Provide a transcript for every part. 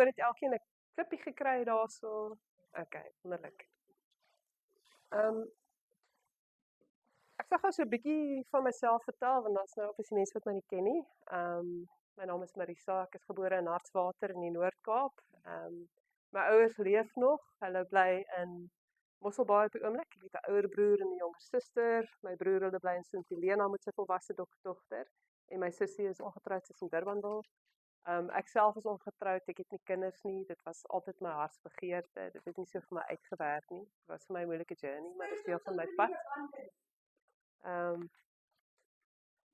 voor het elkeen 'n klippie gekry daarso. Okay, wonderlik. Ek sal gou so 'n bietjie van myself vertel, want daar's nou obviously mense wat my nie ken nie. My naam is Maresa, ek is gebore in Hartswater in die Noord-Kaap. My ouers leef nog, hulle bly in Mosselbaai op die oomblik. Ek het 'n ouer broer en 'n jonger suster. My broer hulle bly in Sint Helena met sy volwasse dogter. En my sussie is ongetroud, sy is in Durbanville. Ek self is ongetroud, ek het nie kinders nie. Dit was altyd my hartsbegeerte. Dit het nie so vir my uitgewerk nie. Dit was vir my 'n moeilike journey, maar dit is deel van my pad.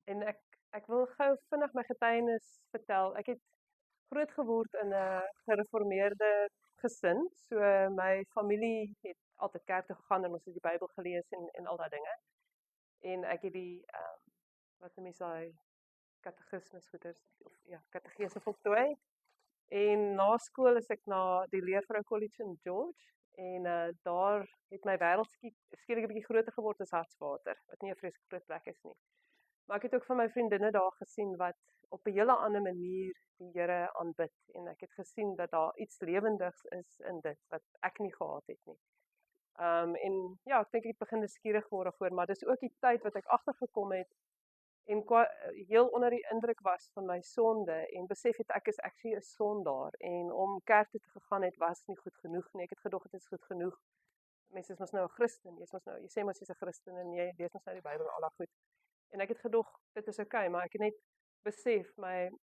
En ek wil gou vinnig my getuienis vertel. Ek het groot geword in 'n gereformeerde gesin. So my familie het altyd kerk toe gegaan en ons het die Bybel gelees en al daai dinge. En ek het die wat noem mens daai katekismes goeders of ja, katekese voltooi. En na skool is ek na die Leervrou College in George en daar het my wêreld skielik 'n bietjie groter geword as Hartswater, wat nie 'n vreeslike groot plek is nie. Maar ek het ook van my vriendinne daar gesien wat op 'n hele ander manier die Here aanbid en ek het gesien dat daar iets lewendigs is in dit wat ek nie gehad het nie. En ja, ek dink ek het begin nuuskierig word daarvoor, maar dis ook die tyd wat ek agtergekom het en heel onder die indruk was van my sonde en besef het ek is actually 'n sondaar en om kerk toe te gegaan het was nie goed genoeg nie. Ek het gedog dit is goed genoeg. Mense is mos nou 'n Christen, jy sê mos jy's 'n Christen en jy lees mos nou die Bybel al daai goed. En ek het gedog dit is okay, maar ek het net besef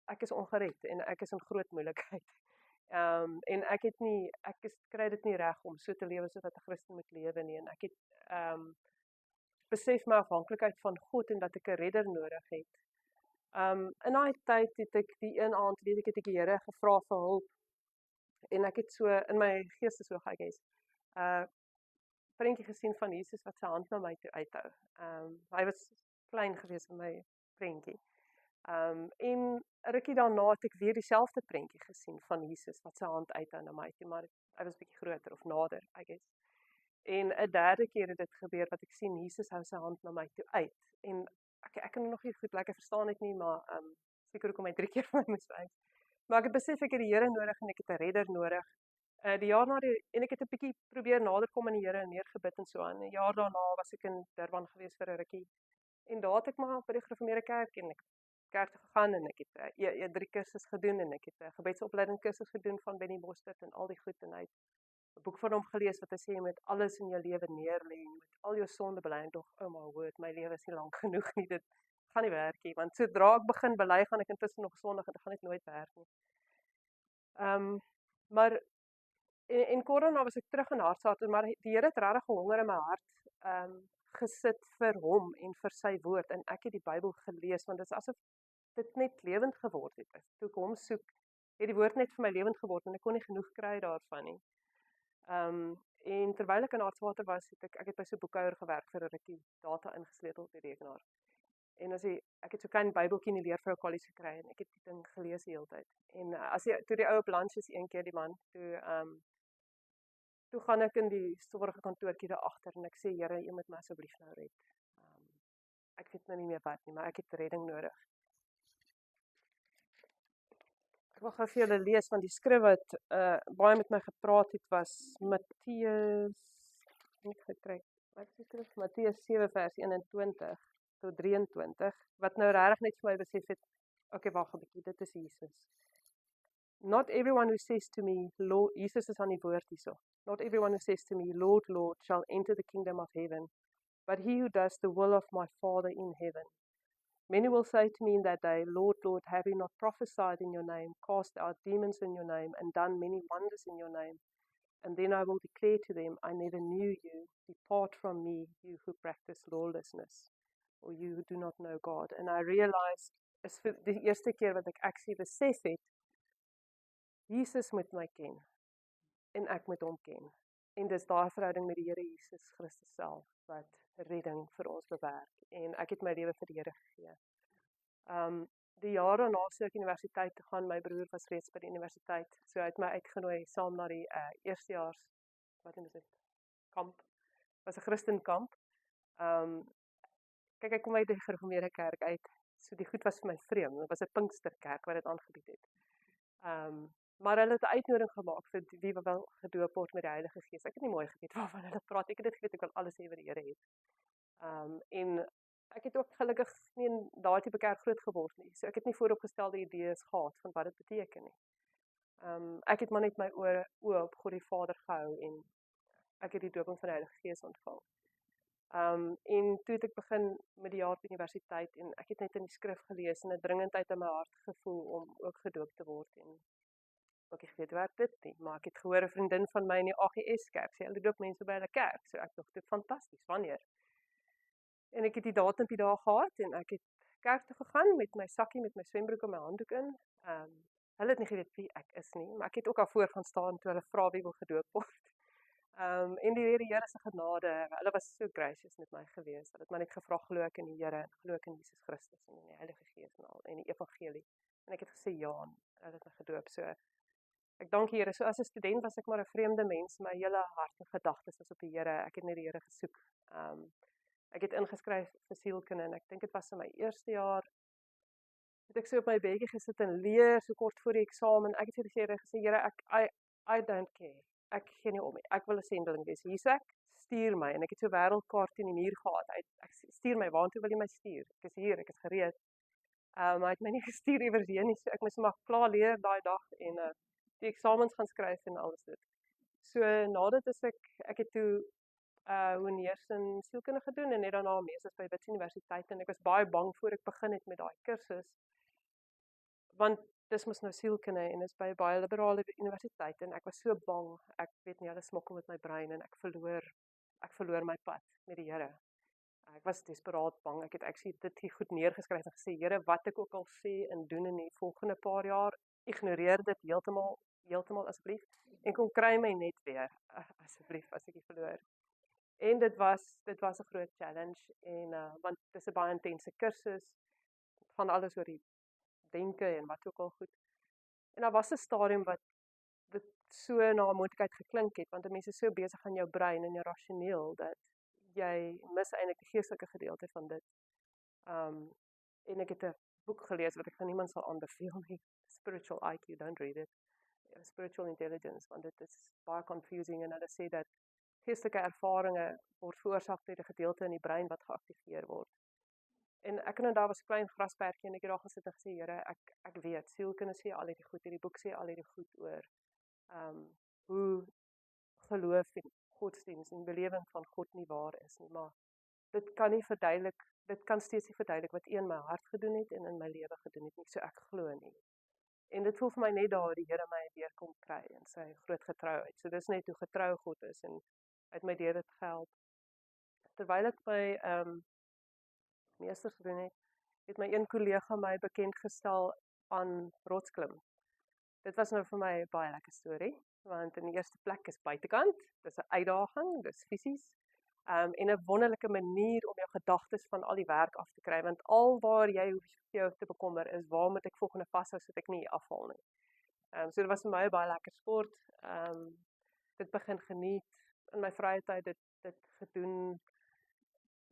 ek is ongered en ek is in groot moeilikheid. En ek kry dit nie reg om so te lewe soos wat 'n Christen moet lewe nie en ek het besef my afhanklikheid van God en dat ek 'n redder nodig het. In daai tyd het ek die een aand weet ek het die Here gevra vir hulp en ek het so in my geestesoog I guess prentjie gesien van Jesus wat sy hand na my toe uithou. Hy was klein gewees in my prentjie. En 'n rukkie daarna het ek weer dieselfde prentjie gesien van Jesus wat sy hand uithou na my toe, maar hy was bietjie groter of nader, I guess. En 'n derde keer het dit gebeur wat ek sien Jesus hou sy hand na my toe uit. En ek kan nog nie goed lekker verstaan het nie, maar seker hoekom hy 3 keer vir my moes wys. Maar ek het besef ek het die Here nodig en ek het 'n redder nodig. Die jaar na en ek het 'n bietjie probeer nader kom aan die Here en meer gebid en so aan. 'n Jaar daarna was ek in Durban gewees vir 'n rukkie. En daar het ek maar by die gereformeerde kerk en ek kerk toe gegaan en ek het 'n 3 kursus gedoen en ek het 'n gebedsopleiding kursus gedoen van Benny Mostert en al die goed en hy het 'n boek van hom gelees wat hy sê jy moet alles in jou lewe neerlê en jy moet al jou sonde bely en tog oh my word, my lewe is nie lank genoeg nie, dit gaan nie werk nie, want sodra ek begin bely gaan ek intussen nog sondig en dit gaan net nooit werk nie. Maar en kort daarna was ek terug in Hartswater, maar die Here het regtig 'n honger in my hart gesit vir hom en vir sy woord en ek het die Bybel gelees want dit is asof dit net lewend geword het. Toe ek hom soek, het die woord net vir my lewend geword en ek kon nie genoeg kry daarvan nie. En terwyl ek in Hartswater was, het ek het by so 'n boekhouer gewerk vir 'n rukkie, data ingesleutel op die rekenaar. En ek het so 'n klein Bybeltjie in die Leervrou College gekry en ek het die ding gelees die hele tyd. En toe die ou op lunch is een keer die man, toe gaan ek in die stowwerige kantoortjie daar agter en ek sê Here, U moet my asseblief nou red. Ek weet nou nie meer wat nie, maar ek het redding nodig. Ek wil gou vir julle lees van die skrif wat baie met my gepraat het was Matteus 7 vers 21 tot 23 wat nou regtig net vir my besef het, okay, wag 'n bietjie, dit is Jesus. Not everyone who says to me, Lord, Jesus is aan die woord hierso. Not everyone who says to me, Lord, Lord, shall enter the kingdom of heaven, but he who does the will of my Father in heaven. Many will say to me in that day, Lord, Lord, have we not prophesied in your name, cast out demons in your name, and done many wonders in your name? And then I will declare to them, I never knew you. Depart from me, you who practice lawlessness, or you who do not know God. And I realized, is vir die eerste keer wat ek actually besef het, Jesus moet my ken, en ek moet hom ken. En dis daai verhouding met die Here Jesus Christus self, wat redding vir ons bewerk. En ek het my lewe vir die Here gegee. Die jaar daarna sou ek universiteit toe gaan, my broer was reeds by die universiteit, so hy het my uitgenooi saam na die eerstejaars, wat noem dit, kamp, was 'n Christenkamp. Kyk, ek kom uit die gereformeerde kerk uit, so die goed was vir my vreemd, dit was 'n Pinksterkerk wat dit aangebied het. Maar hulle het 'n uitnodiging gemaak vir wie wil gedoop word met die Heilige Gees. Ek het nie mooi geweet waarvan hulle praat. Ek het dit geweet ek wil alles hê wat die Here het. En ek het ook gelukkig nie in daai tipe kerk groot geword nie. So ek het nie vooropgestelde idees gehad van wat dit beteken nie. Ek het maar net my oë op God die Vader gehou en ek het die doping van die Heilige Gees ontvang. En toe het ek begin met die jaar op universiteit en ek het net in die skrif gelees en 'n dringendheid in my hart gevoel om ook gedoop te word en ook nie geweet waar dit nie, maar ek het gehoor 'n vriendin van my in die AGS kerk sê hulle doop mense by hulle kerk. So ek dink dit fantasties, wanneer? En ek het die datumpie daar gehad en ek het kerk toe gegaan met my sakkie met my swembroek en my handdoek in. Hulle het nie geweet wie ek is nie, maar ek het ook al voor gaan staan toe hulle vra wie wil gedoop word. En die Here se genade, hulle was so gracious met my gewees. Hulle het my net gevra glo ek in die Here, glo ek in Jesus Christus en in die Heilige Gees en al en die evangelie. En ek het gesê ja, en hulle het my gedoop. So ek dank die Here. So as 'n student was ek maar 'n vreemde mens, my hele hart en gedagtes was op die Here. Ek het net die Here gesoek. Ek het ingeskryf vir sielkunde en ek dink dit was in my eerste jaar het ek so op my bedjie gesit en leer so kort voor die eksamen. Ek het vir die Here gesê, Here, I don't care. Ek gee nie om nie. Ek wil 'n sendeling wees. Hier's ek, stuur my. En ek het so 'n wêreldkaart teen die muur gehad. Ek stuur my, waartoe wil jy my stuur? Ek is hier, ek is gereed. Maar hy het my nie gestuur iewers heen nie, so ek moes maar klaar leer daai dag en die eksamens gaan skryf en alles dit. So nadat is ek het toe honeers in sielkunde gedoen en net daarna meesters by Wits Universiteit en ek was baie bang voor ek begin het met daai kursus want dis mos nou sielkunde en is by 'n baie liberale universiteit en ek was so bang, ek weet nie, hulle smokkel met my brein en ek verloor my pad met die Here. Ek was desperaat bang, ek het actually dit hier goed neergeskryf en gesê, Here, wat ek ook al sê en doen in die volgende paar jaar, ignoreer dit heeltemal asseblief en kom kry my net weer, asseblief, as ek dit verloor. En dit was 'n groot challenge en want dit is 'n baie intense kursus, dit gaan alles oor die denke en wat ook al goed. En daar was 'n stadium wat dit so na 'n moontlikheid geklink het, want mense is so besig aan jou brein en jou rasioneel dat jy mis eintlik die geestelike gedeelte van dit. En ek het 'n boek gelees wat ek van niemand sal aanbeveel nie, Spiritual IQ, don't read it. Spiritual Intelligence, want dit is baie confusing en hulle sê dat geestelike ervarings word veroorsaak deur 'n gedeelte in die brein wat geaktiveer word. En ek en daar was 'n klein grasperkie en ek het daar gesit en gesê, Here, ek weet, sielkunde sê al hierdie goed, hierdie boek sê al hierdie goed oor hoe geloof en godsdienst en belewing van God nie waar is nie, maar dit kan steeds nie verduidelik wat U in my hart gedoen het en in my lewe gedoen het nie, so ek glo nie. En dit voel vir my net daar die Here my weer kom kry in sy groot getrouheid. So dis net hoe getrou God is en hy het my deur dit gehelp. Terwyl ek my meesters gedoen het my een kollega my bekend gestel aan rotsklim. Dit was nou vir my 'n baie lekker storie, want in die eerste plek is buitekant, dis 'n uitdaging, dis fisies, en 'n wonderlike manier om jou gedagtes van al die werk af te kry, want alwaar jy hoef jou te bekommer is, waar moet ek volgende vashou sodat ek nie afval nie. So dit was vir my 'n baie lekker sport, dit begin geniet, in my vrye tyd dit gedoen,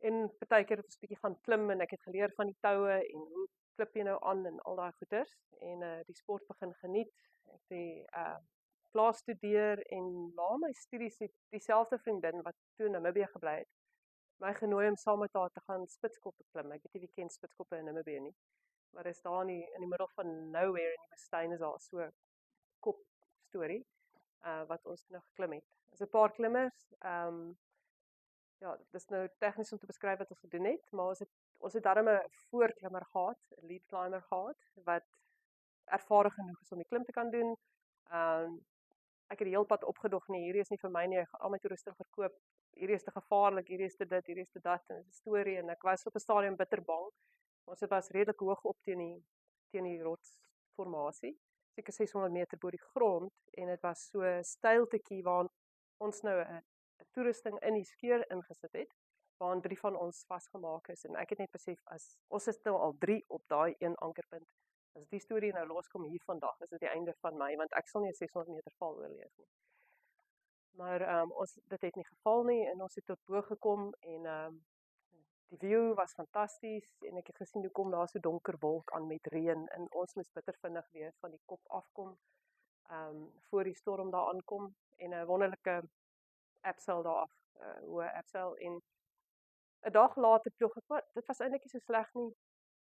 en partykeer het ons 'n bietjie gaan klim en ek het geleer van die toue en hoe klip jy nou aan en al daai goeters en die sport begin geniet. Ek het die klaar studeer en na my studies het dieselfde vriendin wat toe in Namibië gebly het, my genooi om saam met haar te gaan spitskoppe klim. Ek weet nie wie ken spitskoppe in Namibië nie, maar is daar in die middel van nowhere in die woestyn is daar so 'n kop storie wat ons nou geklim het. Dis 'n paar klimmers. Ja, dis nou tegnies om te beskryf wat ons gedoen het, maar ons het darm 'n voorklimmer gehad, 'n lead climber gehad, wat ervare genoeg is om die klim te kan doen. Ek het die heel pad opgedog nie, hierdie is nie vir my nie, ek gaan al my toeriste verkoop, hierdie is te gevaarlik, hierdie is te dit, hierdie is te dat, en 'n storie, en ek was op 'n stadium bitter bang. Ons was redelik hoog op teen die rotsformasie, seker 600 meter bo die grond, en dit was so 'n steiltetjie waar ons nou 'n toerusting in die skeur ingesit het, waarin 3 van ons vasgemaak is, en ek het net besef, as ons is nou al 3 op daai een ankerpunt, as die storie nou loskom hier vandag, is dit die einde van my, want ek sal nie 'n 600 meter val oorleef nie. Maar dit het nie geval nie, en ons het tot bo gekom, en die view was fantasties, en ek het gesien hoe kom daar so donker wolk aan met reën, en ons moes bitter vinnig weer van die kop afkom. voor die storm daar aankom, en 'n wonderlike abseil daar af, hoë abseil, en 'n dag later ploeg ek, wat, dit was eintlik nie so sleg nie.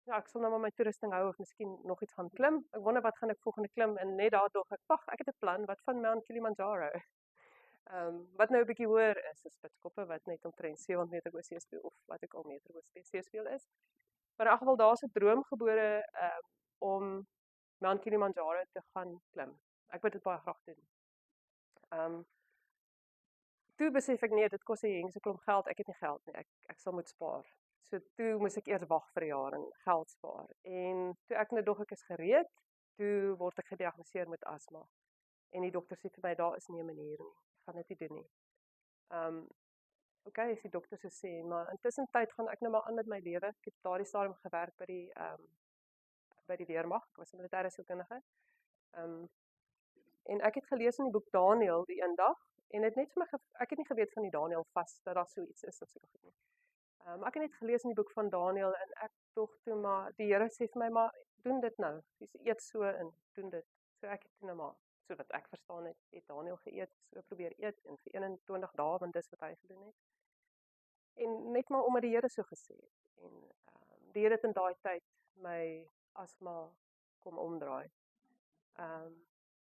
Ja, ek sal nou maar my toerusting hou of miskien nog iets gaan klim. Ek wonder wat gaan ek volgende klim, en net daar dog ek, wag, ek het 'n plan, wat van Mount Kilimanjaro? Wat nou 'n bietjie hoër is Spitskoppe, wat net omtrent 700 meter bo seespieël, of wat ek al meter bo seespieël is. Maar in elk geval, daar's 'n droom gebore om Mount Kilimanjaro te gaan klim. Ek wil dit baie graag doen. Toe besef ek, nee, dit kos 'n hengse klomp geld, ek het nie geld nie, ek sal moet spaar. So toe moes ek eers wag vir 'n jaar en geld spaar. En toe ek nou dog ek is gereed, toe word ek gediagnoseer met asma. En die dokter sê vir my, daar is nie 'n manier nie, ek gaan dit nie doen nie. Okay, as die dokter so sê, maar intussen tyd gaan ek nou maar aan met my lewe. Ek het daardie stadium gewerk by die weermag, ek was 'n militêre sielkundige. En ek het gelees in die boek Daniël die een dag, en het net vir my, ek het nie geweet van die Daniël vas, dat daar so iets is of so goed nie. Ek het net gelees in die boek van Daniël, en ek dog toe maar, die Here sê vir my, maar doen dit nou, dis eet so en doen dit. So ek het toe nou maar, so wat ek verstaan het Daniël geëet, so probeer eet, en vir 21 dae, want dis wat hy gedoen het. En net maar omdat die Here so gesê het, en die Here het in daai tyd my asma kom omdraai.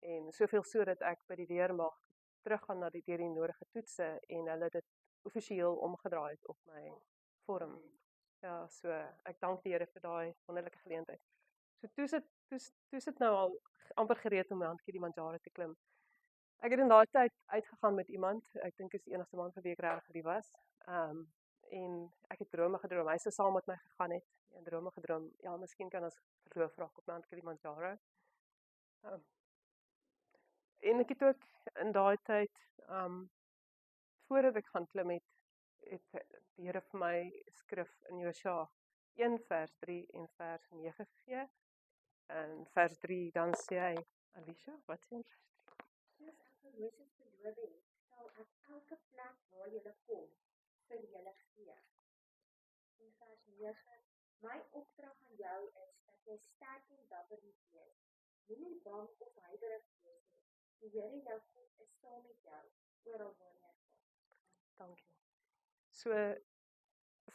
En soveel so dat ek by die weermag teruggaan na deur die nodige toetse, en hulle dit offisieel omgedraai het op my vorm. Ja, so ek dank die Here vir daai wonderlike geleentheid. So toe sit nou al amper gereed om Mount Kilimanjaro te klim. Ek het in daai tyd uitgegaan met iemand, ek dink is die enigste man vir wie ek regtig lief was. En ek het drome gedroom, hy sou saam met my gegaan het, en drome gedroom, ja, miskien kan ons verloof raak op Mount Kilimanjaro. En ek het ook in daai tyd, voordat ek gaan klim het die Here vir my skrif in Josua 1 vers 3 en vers 9 gegee. En vers 3 dan sê hy, Alicia, wat sê in vers 3? Soos ek vir Moses beloof het, sal ek elke plek waar julle kom, vir julle gee. In vers 9, my opdrag aan jou is, dat jy sterk en dapper moet wees. Moenie bang of huiwerig wees nie. Die Here jou God is saam met jou, oral waar jy gaan. Dankie. So,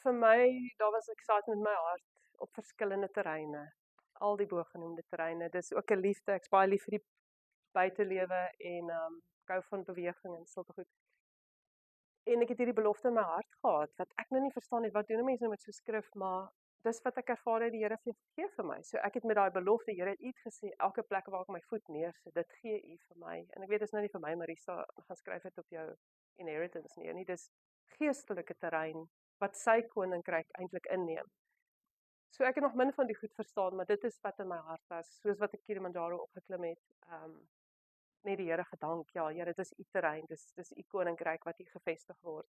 vir my, daar was excitement in my hart, op verskillende terreine, al die bogenoemde terreine, dis ook 'n liefde, ek's baie lief vir die buitelewe, en ek hou van beweging en sulke goed. En ek het hierdie belofte in my hart gehad, wat ek nou nie verstaan het, wat doen 'n mens nou met so skrif, maar dis wat ek ervaar het, die Here gee vir my. So ek het met daai belofte, Here het iets gesê, elke plek waar ek my voet neersit, dit gee U vir my. En ek weet, dis nou nie vir my, Maresa, gaan skryf dit op jou inheritance nie, dis geestelike terrein, wat sy koninkryk eintlik inneem. So ek het nog min van die goed verstaan, maar dit is wat in my hart was, soos wat ek Kilimanjaro opgeklim het, net die Here gedank, ja, Here, dis U terrein, dis U koninkryk wat hier gevestig word.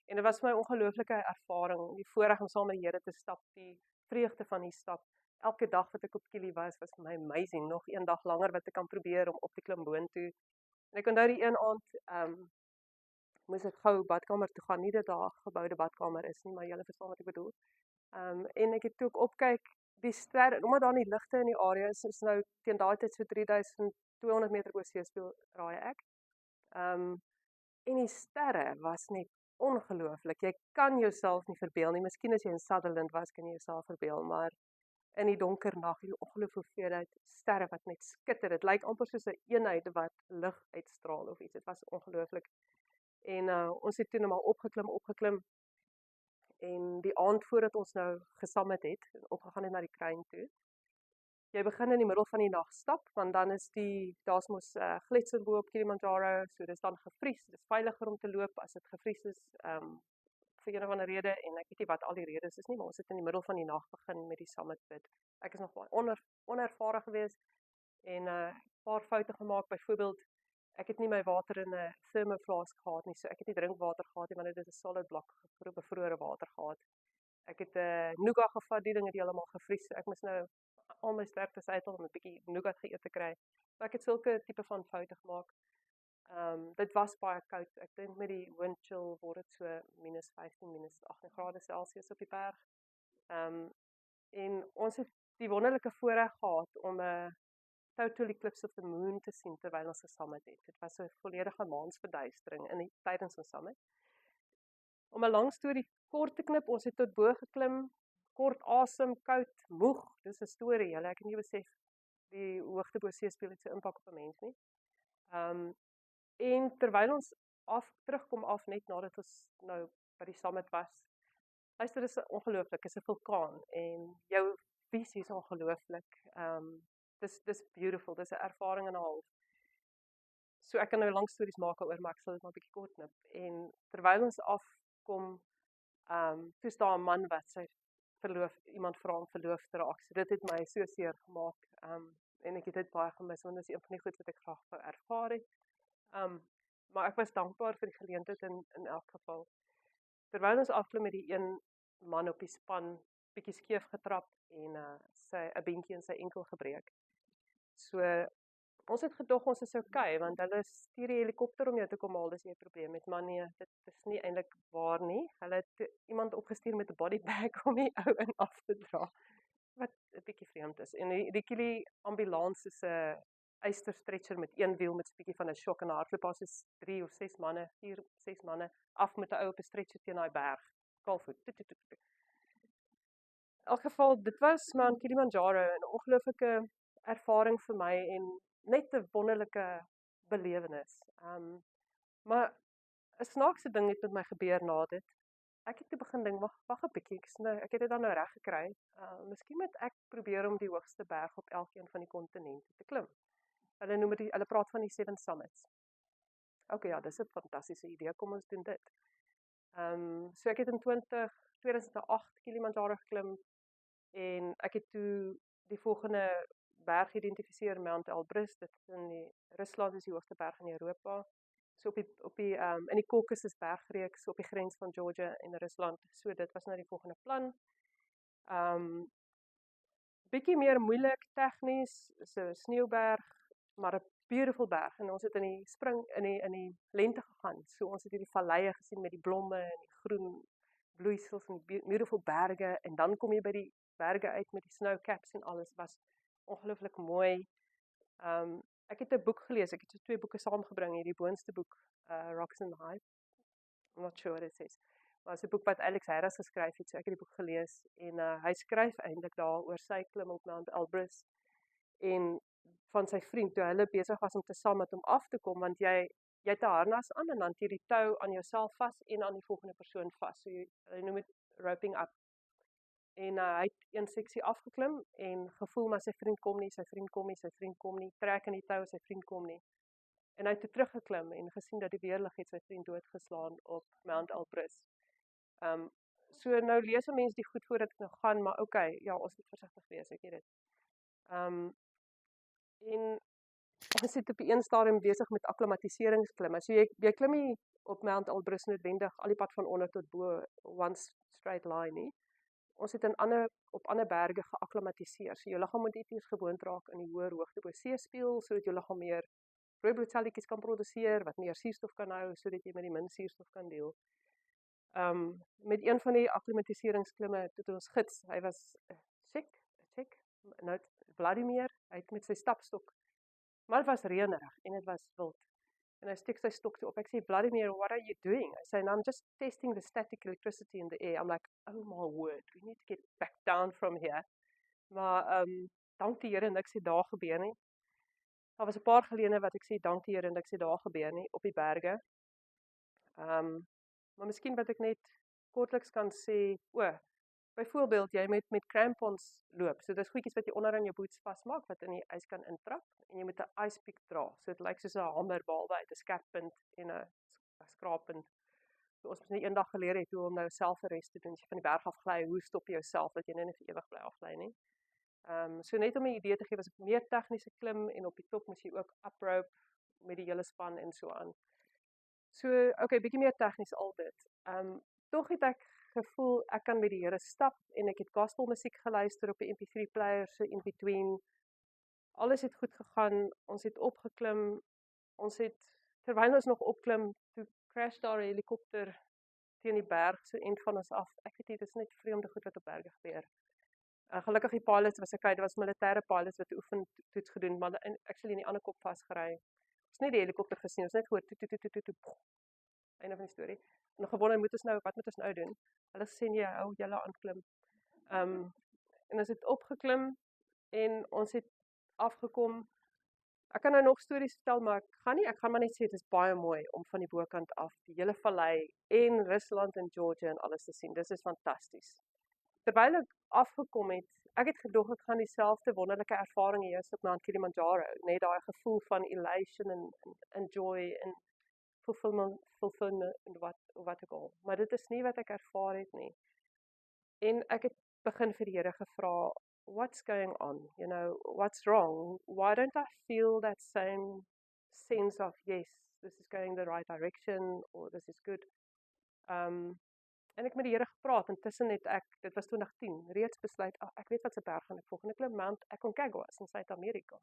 En dit was vir my 'n ongelooflike ervaring, die voorreg om saam met die Here te stap, die vreugde van die stap. Elke dag wat ek op Kili was vir my amazing, nog een dag langer wat ek kan probeer om op te klim boontoe. En ek onthou die een aand, moes ek gou badkamer toe gaan, nie dat daar 'n geboude badkamer is nie, maar julle verstaan wat ek bedoel. En ek het toe ook opkyk, die sterre, omdat daar nie ligte in die area is nou teen daai tyd so 3200 meter bo seespieël, raai ek. En die sterre was net ongelooflik. Jy kan jouself nie verbeel nie. Miskien as jy in Sutherland was, kan jy jouself verbeel, maar in die donker nag, die ongelooflike hoeveelheid sterre wat net skitter. Dit lyk amper soos 'n eenheid wat lig uitstraal of iets. Dit was ongelooflik. En ons het toe nou maar opgeklim. En die aand voordat ons nou gesummit het, en opgegaan het na die kruin toe, jy begin in die middel van die nag stap, want dan is daar's mos gletser bo op Kilimanjaro, so dis dan gevries, dis veiliger om te loop as dit gevries is, vir een of ander rede, en ek weet nie wat al die redes is nie, maar ons het in die middel van die nag begin met die summit bid. Ek is nog baie onervare gewees, en paar foute gemaak, byvoorbeeld, ek het nie my water in 'n thermoflask gehad nie, so ek het nie drinkwater gehad nie, want dit is 'n solid blok bevrore water gehad. Ek het nougat gevat, die ding het heeltemal gevries, so ek moes nou al my sterktes uithaal om 'n bietjie nougat geëet te kry. So ek het sulke tipe van foute gemaak. Dit was baie koud. Ek dink met die wind chill word dit so -15, -18 grade Celsius op die berg. En ons het die wonderlike voorreg gehad om 'n total eclipse of the moon te sien terwyl ons gesummit het. Dit was 'n volledige maansverduistering tydens ons summit. Om 'n lang storie kort te knip, ons het tot bo geklim, kort asem, koud, moeg. Dis 'n storie, julle. Ek het nie besef die hoogte bo see speel het so impak op 'n mens nie. En terwyl ons terugkom af net nadat ons nou by die summit was. Luister, dis ongelooflik, is 'n vulkaan en jou visie is ongelooflik. Dis beautiful, dis 'n ervaring en 'n half. So ek kan nou lang stories maak oor, maar ek sal dit maar 'n bietjie kort knip. En terwyl ons afkom, toe staan 'n man wat sy iemand vra om verloof te raak. So dit het my so seer gemaak. En ek het dit baie gemis, want dit is een van die goed wat ek graag wou ervaar het. Maar ek was dankbaar vir die geleentheid in elk geval. Terwyl ons afklim met die een man op die span, bietjie skeef getrap en 'n beentjie in sy enkel gebreek. So ons het gedog ons is okay, want hulle stuur die helikopter om jou te kom haal, dis nie 'n probleem met, maar nee, dit is nie eintlik waar nie. Hulle het iemand opgestuur met 'n bodybag om die ou in af te dra, wat 'n bietjie vreemd is. En die Kili ambulans is 'n eysterstretcher met een wiel met 'n bietjie van 'n shock en 'n hardloop, as is 4 of 6 manne af met 'n ou op 'n stretcher teen daai berg, kaalvoet. In elk geval, dit was Mount Kilimanjaro, 'n ongelooflike ervaring vir my en net 'n wonderlike belewenis. Maar 'n snaakse ding het met my gebeur na dit. Ek het toe begin dink, wag 'n bietjie, ek het dit dan nou reg gekry. Miskien moet ek probeer om die hoogste berg op elkeen van die kontinente te klim. Hulle praat van die 7 summits. Okay, ja, dis 'n fantastiese idee, kom ons doen dit. So ek het in 2008 Kilimanjaro geklim en ek het toe die volgende berg geïdentifiseer, Mount Elbrus, dit in Rusland is die hoogste berg in Europa. So in die Caucasus bergreeks op die grens van Georgia en Rusland. So dit was nou die volgende plan. Bietjie meer moeilik tegnies, so 'n sneeuberg, maar 'n beautiful berg. En ons het in die lente gegaan. So ons het hierdie valleie gesien met die blomme en die groen bloeisels en die beautiful berge, en dan kom jy by die berge uit met die snow caps en alles, was ongelooflik mooi. Ek het 'n boek gelees, ek het so 2 boeke saamgebring, hierdie boonste boek, Rocks and Hype. I'm not sure what it says. Maar dit is 'n boek wat Alex Harris geskryf het, so ek het die boek gelees, en hy skryf eintlik daar oor sy klim op Mount Elbrus, en van sy vriend, toe hulle besig was om te summit om af te kom, want jy het 'n harnas aan, en dan het jy die tou aan jouself vas, en aan die volgende persoon vas, so jy noem dit roping up. En hy het een seksie afgeklim, en gevoel, maar sy vriend kom nie, sy vriend kom nie, sy vriend kom nie, trek in die tou, sy vriend kom nie. En hy het toe teruggeklim, en gesien dat die weerlig het sy vriend doodgeslaan op Mount Elbrus. So nou lees 'n mens die goed voordat ek nou gaan, maar okay, ja, ons moet versigtig wees, ek weet dit. En ons het op die een stadium besig met akklimatiseringsklimme. So jy klim nie op Mount Elbrus noodwendig al die pad van onder tot bo, one straight line nie. Ons het op ander berge geakklimatiseer. So jou liggaam moet iets gewoond raak in die hoër hoogte bo seespieël, sodat jou liggaam meer rooi bloedselletjies kan produseer, wat meer suurstof kan hou, sodat jy met die min suurstof kan deel. Met een van die akklimatiseringsklimme, toe ons gids, hy was Tsjek, nou Vladimir, hy het met sy stapstok, maar het was reënerig en dit was wild. En hy steek sy stok toe op. Ek sê, Vladimir, what are you doing? Hy sê, no, I'm just testing the static electricity in the air. I'm like, oh my word, we need to get back down from here. Maar dank die Here, niks het daar gebeur nie. Daar was 'n paar geleenthede wat ek sê, dank die Here, niks het daar gebeur nie, op die berge. Maar miskien wat ek net kortliks kan sê, byvoorbeeld, jy met crampons loop, so dis goedjies wat jy onder in jou boots vasmaak, wat in die ys kan intrap, en jy moet 'n ice pick dra, so dit lyk soos 'n hamerbaal uit 'n skerppunt en 'n skraappunt. So ons moet net eendag geleer het hoe om nou self-arrest te doen, as jy van die berg af gly, hoe stop jy jouself, dat jy nou nie vir ewig bly afgly nie. So net om 'n idee te gee, was 'n meer tegniese klim, en op die top moes jy ook uprope met die hele span en so aan. So, okay, bietjie meer tegnies al dit. Tog het ek gevoel, ek kan met die Here stap, en ek het gospel musiek geluister op die MP3 player, so in between. Alles het goed gegaan, ons het opgeklim, terwyl ons nog opklim, toe crash daar 'n helikopter teen die berg, so end van ons af. Ek weet nie, dit is net vreemde goed wat op berge gebeur. Gelukkig die pilots was okay, dit was militêre pilots wat oefentoets gedoen, maar actually in die ander kop vasgery. Ons het nie die helikopter gesien, ons het net gehoor toe toe toe toe toe toe. Einde van die storie. En gewonder wat moet ons nou doen? Hulle sê jy hou julle aanklim. En ons het opgeklim en ons het afgekom. Ek kan nou nog stories vertel, maar ek gaan maar net sê dit is baie mooi om van die bokant af die hele vallei en Rusland en Georgia en alles te sien. Dis is fantasties. Terwyl ek afgekom het, ek het gedog ek gaan dieselfde wonderlike ervaring hê as op Mount Kilimanjaro, net daai gevoel van elation en joy en fulfillment en wat ook al. Maar dit is nie wat ek ervaar het nie. En ek het begin vir die Here gevra, what's going on? You know, what's wrong? Why don't I feel that same sense of, yes, this is going the right direction, or this is good? En ek met die Here gepraat, en tussen het ek, dit was 2010, reeds besluit, ek weet wat se berg gaan ek volgende klim, Mount Aconcagua in Suid-Amerika.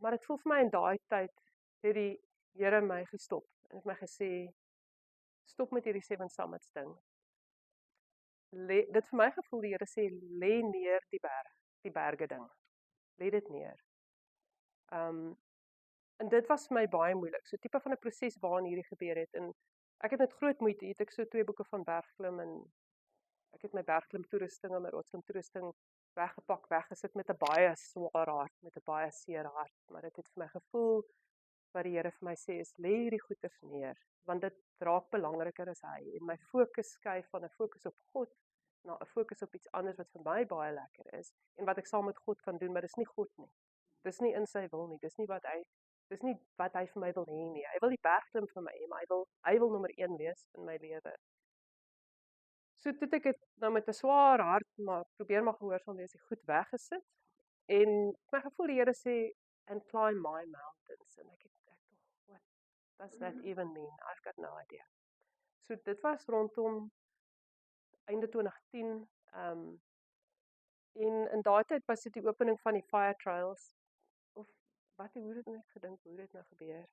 Maar dit voel vir my in daai tyd, het die Here my gestop, en het my gesê, stop met hierdie 7 Summits ding. Dit vir my gevoel, die Here sê, lê neer die berge ding. Lê dit neer. En dit was vir my baie moeilik, so tipe van 'n proses waarin hierdie gebeur het, en ek het met groot moeite, het ek so 2 boeke van bergklim, en ek het my bergklim toerusting en my rotsklim toerusting weggepak, weggesit met 'n baie swaar hart, met 'n baie seer hart, maar dit het vir my gevoel, wat die Here vir my sê is, lê hierdie goeders neer, want dit raak belangriker as hy, en my fokus skuif van 'n fokus op God, na 'n fokus op iets anders wat vir my baie lekker is, en wat ek saam met God kan doen, maar dis nie God nie, dis nie in sy wil nie, dis nie wat hy vir my wil hê nie, hy wil die bergklim vir my hê, maar hy wil nommer 1 wees in my lewe. So toe ek het nou met 'n swaar hart, maar probeer maar gehoorsaam wees, goed weggesit, en my gevoel die Here sê, and climb my mountains, en ek dog, what does that even mean? I've got no idea. So dit was rondom einde 2010, en in daai tyd was dit die opening van die fire trails, of hoe het ek gedink, hoe dit nou gebeur?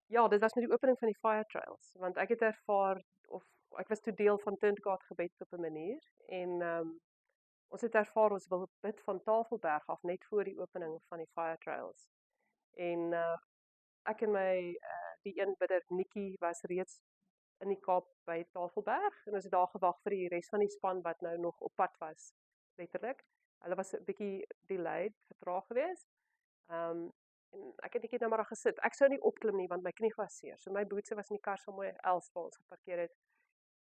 Ja, dit was met die opening van die fire trails, want ek het ervaar, of ek was toe deel van Tintkaart gebed op 'n manier, en ons het ervaar, ons wil bid van Tafelberg af, net voor die opening van die fire trails, en ek en die een bidder, Nikki, was reeds in die Kaap by Tafelberg, en ons het daar gewag vir die res van die span wat nou nog op pad was, letterlik. Hulle was 'n bietjie delayed, vertraag geweest. En ek het net nou maar gesit. Ek sou nie opklim nie, want my knie was seer. So my bootse was in die kar somewhere else waar ons geparkeer het.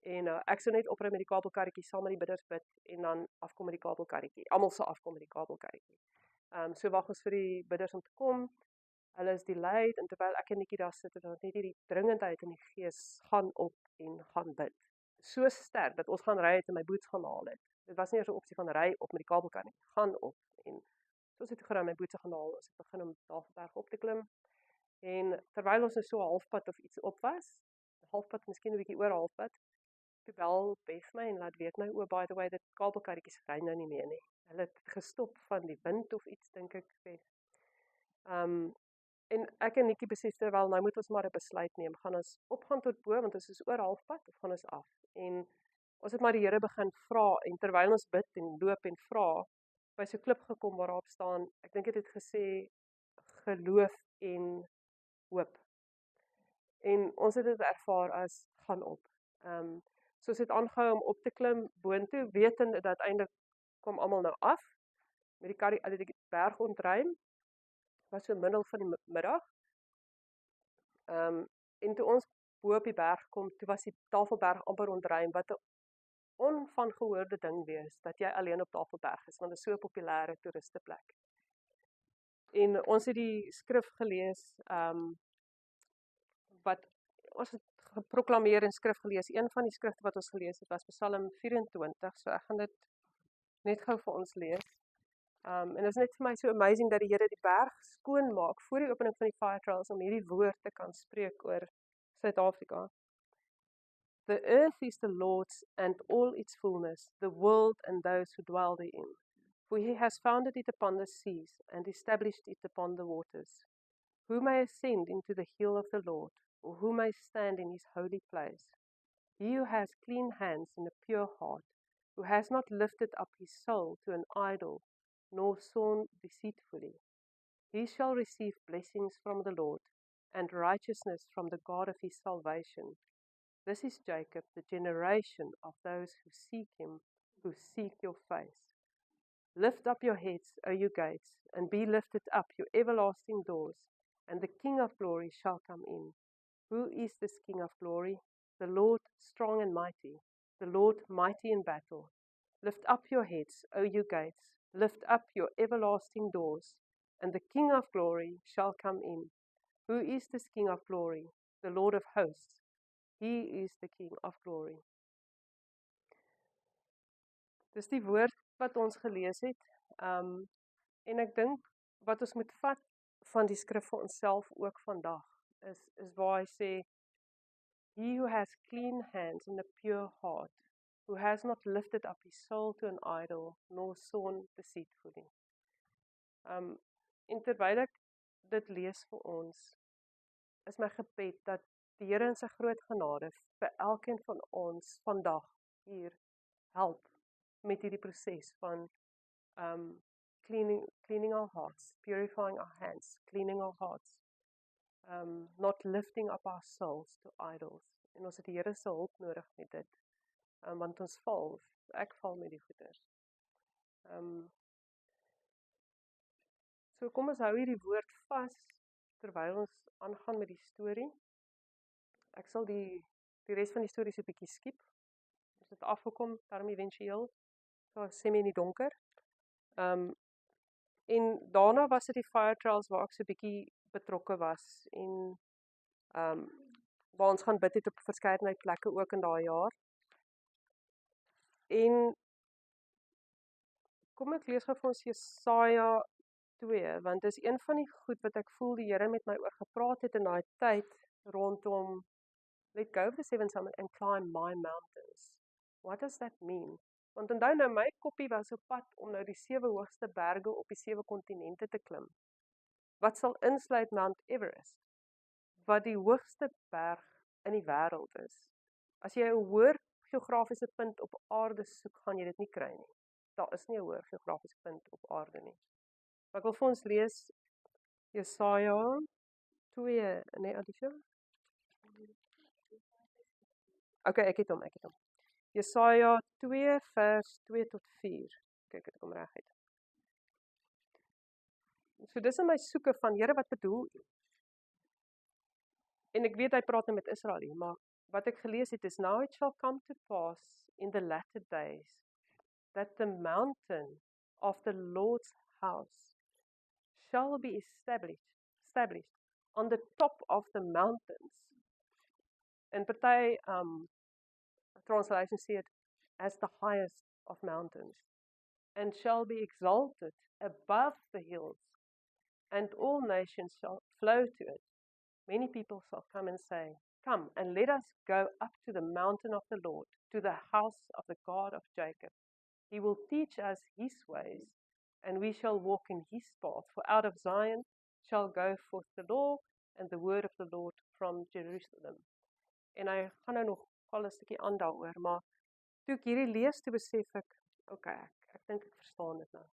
En ek sou net opry met die kabelkarretjie saam met die bidders bid, en dan afkom met die kabelkarretjie. Almal sou afkom met die kabelkarretjie. So wag ons vir die bidders om te kom. Hulle is delayed, en terwyl ek en Nikki daar sit, het ons net hierdie dringendheid in die gees, gaan op en gaan bid. So sterk, dat ons gaan ry het en my boots gaan haal het. Dit was nie eers 'n opsie van ry op met die kabelkar nie, gaan op, en so ons het gegaan my boots gaan haal, ons het begin om Tafelberg op te klim, en terwyl ons so halfpad of iets op was, halfpad, miskien 'n bietjie oor halfpad, toe bel Beth my en laat weet my, by the way, dit kabelkarretjies ry nou nie meer nie. Hulle het gestop van die wind of iets, dink ek, Beth. En ek en Nikki besef terwyl, nou moet ons maar 'n besluit neem, gaan ons opgaan tot bo, want ons is oor halfpad, of gaan ons af? En ons het maar die Here begin vra, en terwyl ons bid en loop en vra, by so 'n klip gekom waarop staan, ek dink dit het gesê, geloof en hoop. En ons het dit ervaar as, gaan op. So ons het aangehou om op te klim, boontoe, wetende dat uiteindelik kom almal nou af, met die karrie, die berg ontruim, was so middel van die middag, en toe ons bo op die berg kom, toe was die Tafelberg amper ontruim, wat 'n onvangehoorde ding wees, dat jy alleen op Tafelberg is, want dit is so 'n populêre toeristeplek. En ons het die skrif gelees, wat ons het geproklameer en skrif gelees. Een van die skrifte wat ons gelees het, was Psalm 24, so ek gaan dit net gou vir ons lees. En dit is net vir my so amazing dat die Here die berg skoon maak voor die opening van die fire trials, om hierdie woord te kan spreek oor Suid-Afrika. The earth is the Lord's and all its fullness, the world and those who dwell therein. For he has founded it upon the seas and established it upon the waters. Who may ascend into the hill of the Lord, or who may stand in his holy place? He who has clean hands and a pure heart, who has not lifted up his soul to an idol, nor sworn deceitfully. He shall receive blessings from the Lord, and righteousness from the God of his salvation. This is Jacob, the generation of those who seek him, who seek your face. Lift up your heads, O you gates, and be lifted up, you everlasting doors, and the King of glory shall come in. Who is this King of glory? The Lord strong and mighty, the Lord mighty in battle. Lift up your heads, O you gates, lift up your everlasting doors, and the King of glory shall come in. Who is this King of glory? The Lord of hosts. He is the King of glory. Dis die woord wat ons gelees het. En ek dink wat ons moet vat van die skrif vir onsself ook vandag is waar hy sê, he who has clean hands and a pure heart, who has not lifted up his soul to an idol, nor sworn deceitfully. En terwyl ek dit lees vir ons, is my gebed dat die Here in sy groot genade vir elkeen van ons vandag hier help met hierdie proses van cleaning our hearts, purifying our hands, cleaning our hearts, not lifting up our souls to idols. En ons het die Here se hulp nodig met dit, want ons val, ek val met die goeders. So kom ons hou hierdie woord vas, terwyl ons aangaan met die storie. Ek sal die res van die storie so 'n bietjie skiep. Ons het afgekom, daarom eventueel, so semi in die donker. En daarna was dit die fire trials waar ek so 'n bietjie betrokke was, en waar ons gaan bid het op verskeidenheid plekke ook in daai jaar. En kom ek lees gou vir ons Jesaja 2, want dis een van die goed wat ek voel die Here met my oor gepraat het in daai tyd rondom let go of the seven summits and climb my mountains. What does that mean? Want onthou nou, my koppie was op pad om nou die 7 hoogste berge op die 7 kontinente te klim. Wat sal insluit Mount Everest, wat die hoogste berg in die wêreld is. As jy 'n hoër geografiese punt op aarde soek, gaan jy dit nie kry nie. Daar is nie 'n hoër geografiese punt op aarde nie. Maar ek wil vir ons lees Jesaja 2, nee, Alicia? Okay, ek het hom. Jesaja 2 vers 2 tot 4. Kyk, ek kom reg uit. So dis in my soeke van Here, wat bedoel U? En ek weet hy praat nou met Israel, maar wat ek gelees het is, now it shall come to pass in the latter days that the mountain of the Lord's house shall be established on the top of the mountains. En party translation sê it as the highest of mountains, and shall be exalted above the hills, and all nations shall flow to it. Many people shall come and say, come and let us go up to the mountain of the Lord, to the house of the God of Jacob. He will teach us his ways, and we shall walk in his path. For out of Zion shall go forth the law and the word of the Lord from Jerusalem. En hy gaan nou nog al 'n stukkie aan daaroor, maar toe ek hierdie lees, toe besef ek, okay, ek dink ek verstaan dit nou.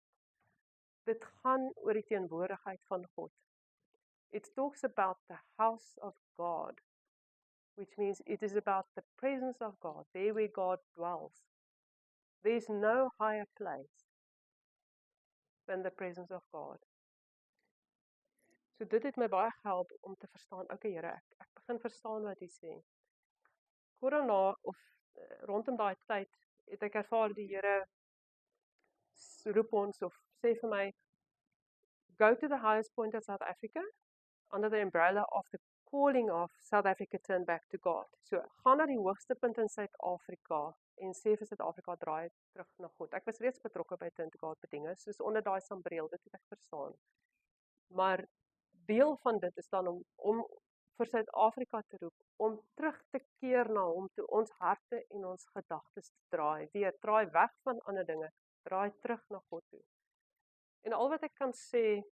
Dit gaan oor die teenwoordigheid van God. It talks about the house of God, which means it is about the presence of God, there where God dwells. There is no higher place than the presence of God. So dit het my baie gehelp om te verstaan, okay Here, ek begin verstaan wat U sê. Korona, of rondom daai tyd, het ek ervaar die Here roep ons of sê vir my, go to the highest point of South Africa, under the umbrella of the calling of South Africa turn back to God. So, gaan na die hoogste punt in Suid-Afrika en sê vir Suid-Afrika draai terug na God. Ek was reeds betrokke by Turn to God bedinge, soos onder daai sambreel, dit het ek verstaan. Maar deel van dit is dan om vir Suid-Afrika te roep, om terug te keer na hom toe, ons harte en ons gedagtes te draai, weer draai weg van ander dinge, draai terug na God toe. En al wat ek kan sê,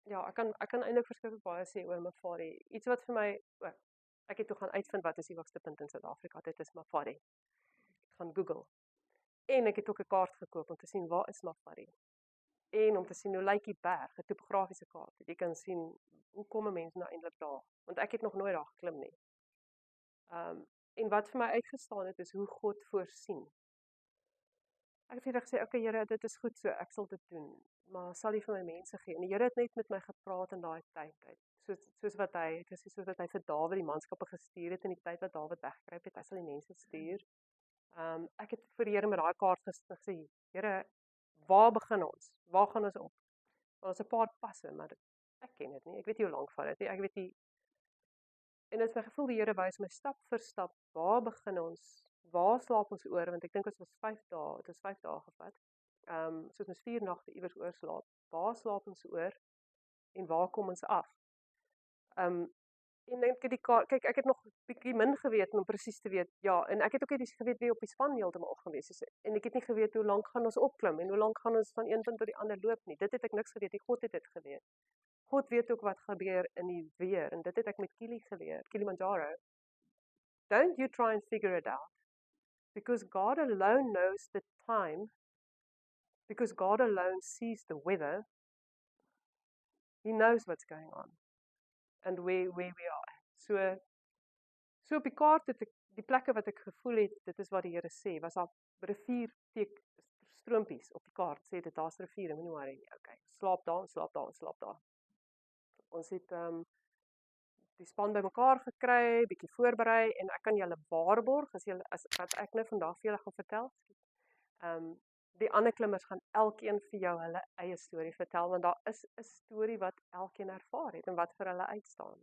ja, ek kan eintlik verskriklik baie sê oor Mafari. Iets wat vir my, ek het toe gaan uitvind wat is die hoogste punt in Suid-Afrika, dit is Mafari. Ek gaan Google. En ek het ook 'n kaart gekoop om te sien waar is Mafari. En om te sien hoe lyk die berg, 'n topografiese kaart. Jy kan sien hoe kom 'n mens nou eintlik daar? Want ek het nog nooit daar geklim nie. En wat vir my uitgestaan het is hoe God voorsien. Ek het vir Here gesê, "Oké Here, dit is goed so, ek sal dit doen, maar sal U vir my mense gee?" En die Here het net met my gepraat in daai tyd uit. Soos wat hy, ek sê soos wat hy vir Dawid die manskappe gestuur het in die tyd wat Dawid weggekruip het, hy sal die mense stuur. Ek het vir die Here met daai kaart gesê, Here, waar begin ons? Waar gaan ons op? Ons 'n paar passe, maar ek ken dit nie. Ek weet nie hoe lank vat dit nie. Ek weet nie. En dit is my gevoel die Here wys my stap vir stap, waar begin ons? Waar slaap ons oor? Want ek dink ons was 5 dae, dit was 5 dae gevat. Soos ons 4 nagte iewers oorslaap. Waar slaap ons oor en waar kom ons af? En dink kyk, ek het nog bietjie min geweet om presies te weet. Ja, en ek het ook nie geweet wie op die span heeltemal gewees is. En ek het nie geweet hoe lank gaan ons opklim en hoe lank gaan ons van een punt tot die ander loop nie. Dit het ek niks geweet nie. God het dit geweet. God weet ook wat gebeur in die weer en dit het ek met Kilimanjaro. Don't you try and figure it out. Because God alone knows the time. Because God alone sees the weather. He knows what's going on. And where we are. So op die kaart het ek die plekke wat ek gevoel het, dit is wat die Here sê, was daar stroomppies op die kaart, sê dit daar's riviere, moenie worry nie. Okay, slaap daar. Ons het die span bymekaar gekry, bietjie voorberei en ek kan julle waarborg as wat ek nou vandag vir julle gaan vertel. Die ander klimmers gaan elkeen vir jou hulle eie storie vertel want daar is 'n storie wat elkeen ervaar het en wat vir hulle uitstaan.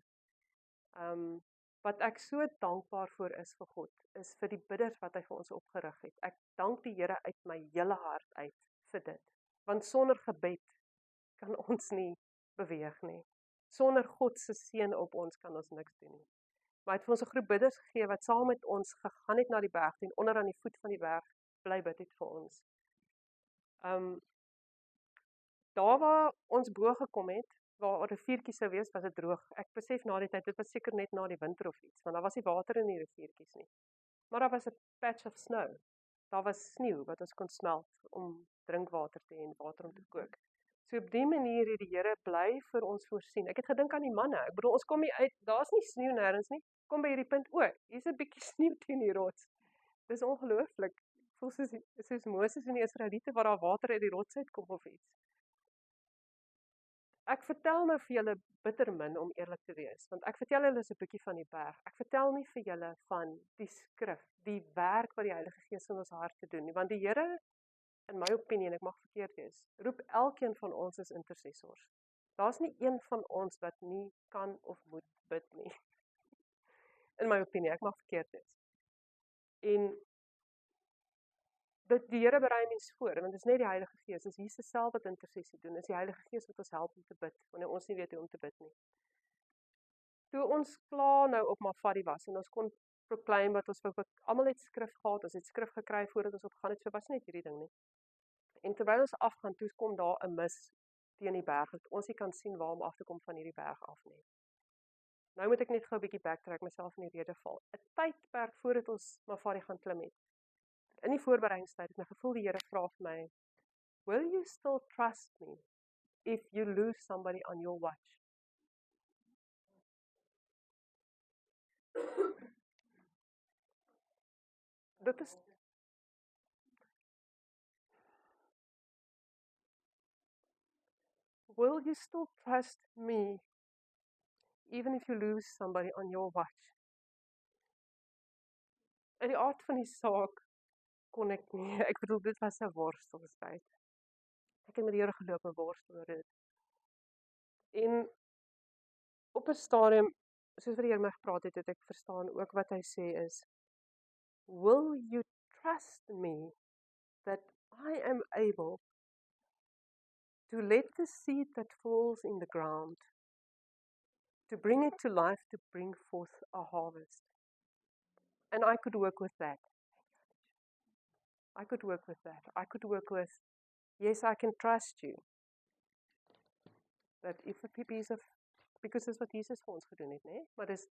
Wat ek so dankbaar voor is vir God, is vir die bidders wat hy vir ons opgerig het. Ek dank die Here uit my hele hart uit vir dit. Want sonder gebed kan ons nie beweeg nie. Sonder God se seën op ons kan ons niks doen nie. Maar hy het vir ons 'n groep bidders gegee wat saam met ons gegaan het na die berg en onder aan die voet van die berg bly bid het vir ons. Daar waar ons bo gekom het, waar 'n riviertjie sou wees, was dit droog. Ek besef na die tyd, dit was seker net na die winter of iets, want daar was nie water in die riviertjies nie. Maar daar was 'n patch of snow. Daar was sneeu wat ons kon smelt om drinkwater te hê en water om te kook. So op die manier het die Here bly vir ons voorsien. Ek het gedink aan die manne. Ek bedoel, ons kom hier uit, daar's nie sneeu nêrens nie. Kom by hierdie punt, hier's 'n bietjie sneeu teen die rots. Dis ongelooflik. Voel soos Moses en die Israeliete waar daar water uit die rots uitkom of iets. Ek vertel nou vir julle bitter min om eerlik te wees, want ek vertel julle 'n bietjie van die berg. Ek vertel nie vir julle van die skrif, die werk wat die Heilige Gees in ons harte doen nie, want die Here, in my opinie, en ek mag verkeerd wees, roep elkeen van ons as intercessors. Daar's nie een van ons wat nie kan of moet bid nie. In my opinie, ek mag verkeerd wees. En die Here berei mens voor, want dit is net die Heilige Gees, dis Jesus self wat intersessie doen, is die Heilige Gees wat ons help om te bid, wanneer ons nie weet hoe om te bid nie. Toe ons klaar nou op Mafari was, en ons kon proclaim wat ons almal het skrif gehad, ons het skrif gekry voordat ons opgegaan het, so was net hierdie ding nie. En terwyl ons afgaan, toe kom daar 'n mis teen die berg, dat ons nie kan sien waar om af te kom van hierdie berg af nie. Nou moet ek net gou 'n bietjie backtrack, myself in die rede val. 'n Tydperk voordat ons Mafari gaan klim het. In die voorbereidingstyd het my gevoel die Here vra vir my, will you still trust me if you lose somebody on your watch? Dit is will you still trust me even if you lose somebody on your watch? In die aard van die saak kon ek nie, ek bedoel dit was 'n worstelstryd. Ek het met die Here geloop en worstel oor dit. En op 'n stadium, soos wat die Here my gepraat het, het ek verstaan ook wat hy sê is, will you trust me that I am able to let the seed that falls in the ground, to bring it to life, to bring forth a harvest? And I could work with that. I could work with that. I could work with, yes, I can trust you. That if a piece of, because dis wat Jesus vir ons gedoen het, né? Maar dis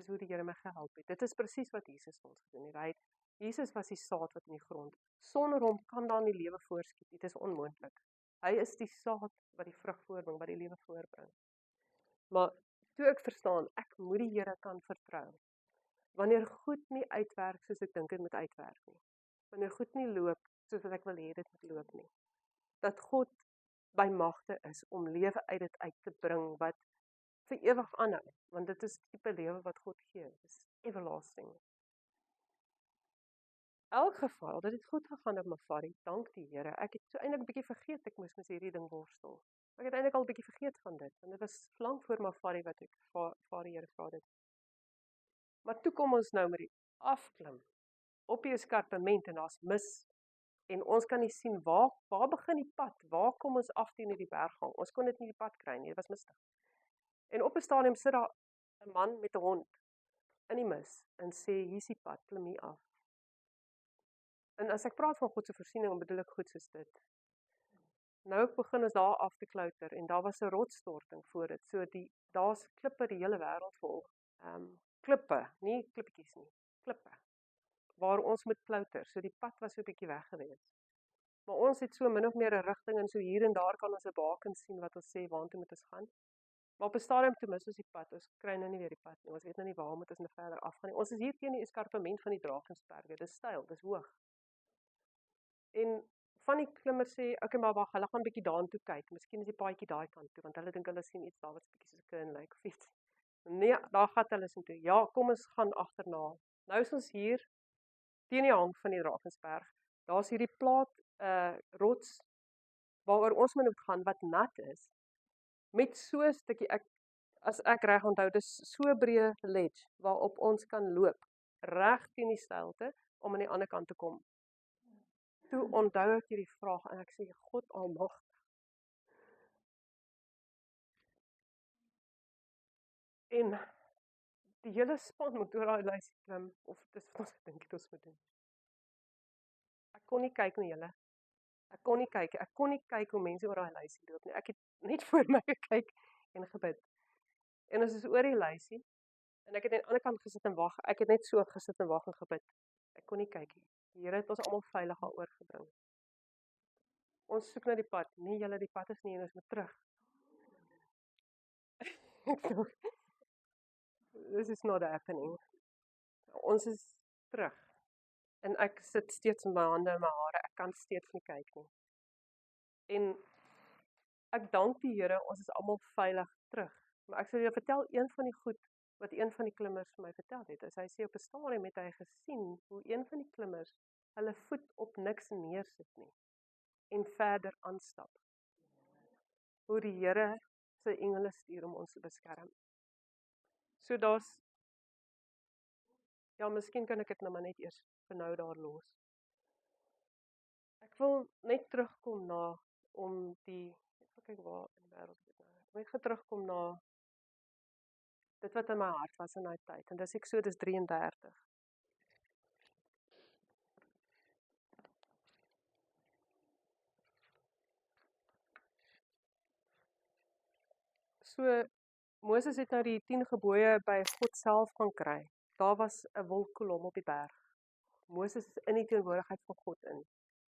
hoe die Here my gehelp het. Dit is presies wat Jesus vir ons gedoen het. Jesus was die saad wat in die grond. Sonder hom kan daar nie lewe voorskiet nie, dit is onmoontlik. Hy is die saad wat die vrug voortbring, wat die lewe voortbring. Maar toe ek verstaan, ek moet die Here kan vertrou. Wanneer goed nie uitwerk soos ek dink dit moet uitwerk nie. Wanneer goed nie loop soos wat ek wil hê dit moet loop nie. Dat God by magte is om lewe uit dit uit te bring wat vir ewig aanhou, want dit is die tipe lewe wat God gee. Dit is everlasting. In elk geval, dit het goed gegaan op Mafari, dank die Here. Ek het so eintlik 'n bietjie vergeet ek moes met hierdie ding worstel. Ek het eintlik al 'n bietjie vergeet van dit, want dit was lank voor Mafari wat ek vir die Here vra dit. Maar toe kom ons nou met die afklim op die eskarpement en daar's mis. En ons kan nie sien waar begin die pad? Waar kom ons af teen hierdie berggang? Ons kon dit nie die pad kry nie, dit was mistig. En op 'n stadium sit daar 'n man met 'n hond in die mis en sê hier's die pad, klim hier af. En as ek praat van God se voorsiening, dan bedoel ek goed soos dit. Nou begin ons daar af te klouter en daar was 'n rotsstorting voor dit. So daar's klippe die hele wêreld vol. Klippe, nie klippetjies nie, klippe. Waar ons moet klouter. So die pad was so 'n bietjie weg gewees. Maar ons het so min of meer 'n rigting en so hier en daar kan ons 'n baken sien wat ons sê waartoe moet ons gaan. Maar op 'n stadium toe mis ons die pad. Ons kry nou nie weer die pad nie. Ons weet nou nie waar moet ons nou verder afgaan nie. Ons is hier teen die eskarpement van die Drakensberge. Dis styl, dis hoog. En van die klimmers sê, okay, maar wag, hulle gaan 'n bietjie daartoe kyk. Miskien is die paadjie daai kant toe, want hulle dink hulle sien iets daar wat 'n bietjie soos 'n kurn lyk of iets. Nee, daar gaan hulle so toe. Ja, kom ons gaan agterna. Nou is ons hier teen die hang van die Drakensberg. Daar's hierdie plaat rots waaroor ons moet gaan wat nat is. Met so 'n stukkie as ek reg onthou, dis so breë ledge waarop ons kan loop reg teen die steilte om aan die ander kant te kom. Toe onthou ek hierdie vraag en ek sê God almagtig. En die hele span moet oor daai lysie klim of dis wat ons gedink het ons moet doen. Ek kon nie kyk na julle. Ek kon nie kyk hoe mense oor daai lysie loop nie. Ek het net voor my gekyk en gebid. En ons is oor die lysie en ek het aan die ander kant gesit en wag. Ek het net so gesit en wag en gebid. Ek kon nie kyk nie. Die Here het ons almal veilig daar oorgebring. Ons soek na die pad. Nee, julle, die pad is nie en ons moet terug. This is not happening. Ons is terug. En ek sit steeds met my hande in my hare. Ek kan steeds nie kyk nie. En ek dank die Here, ons is almal veilig terug. Maar ek sal julle vertel een van die goed wat een van die klimmers vir my vertel het. Hy sê op 'n stadium het hy gesien hoe een van die klimmers hulle voet op niks neersit nie en verder aanstap. Hoe die Here sy engele stuur om ons te beskerm. So daar's ja, miskien kan ek dit nou maar net eers vir nou daar los. Ek wil net terugkom na om die kyk waar in die wêreld dit nou. Ek wil terugkom na dit wat in my hart was in daai tyd en dis Eksodus 33. So Moses het nou die 10 gebooie by God self gaan kry. Daar was 'n wolkkolom op die berg. Moses is in die teenwoordigheid van God in.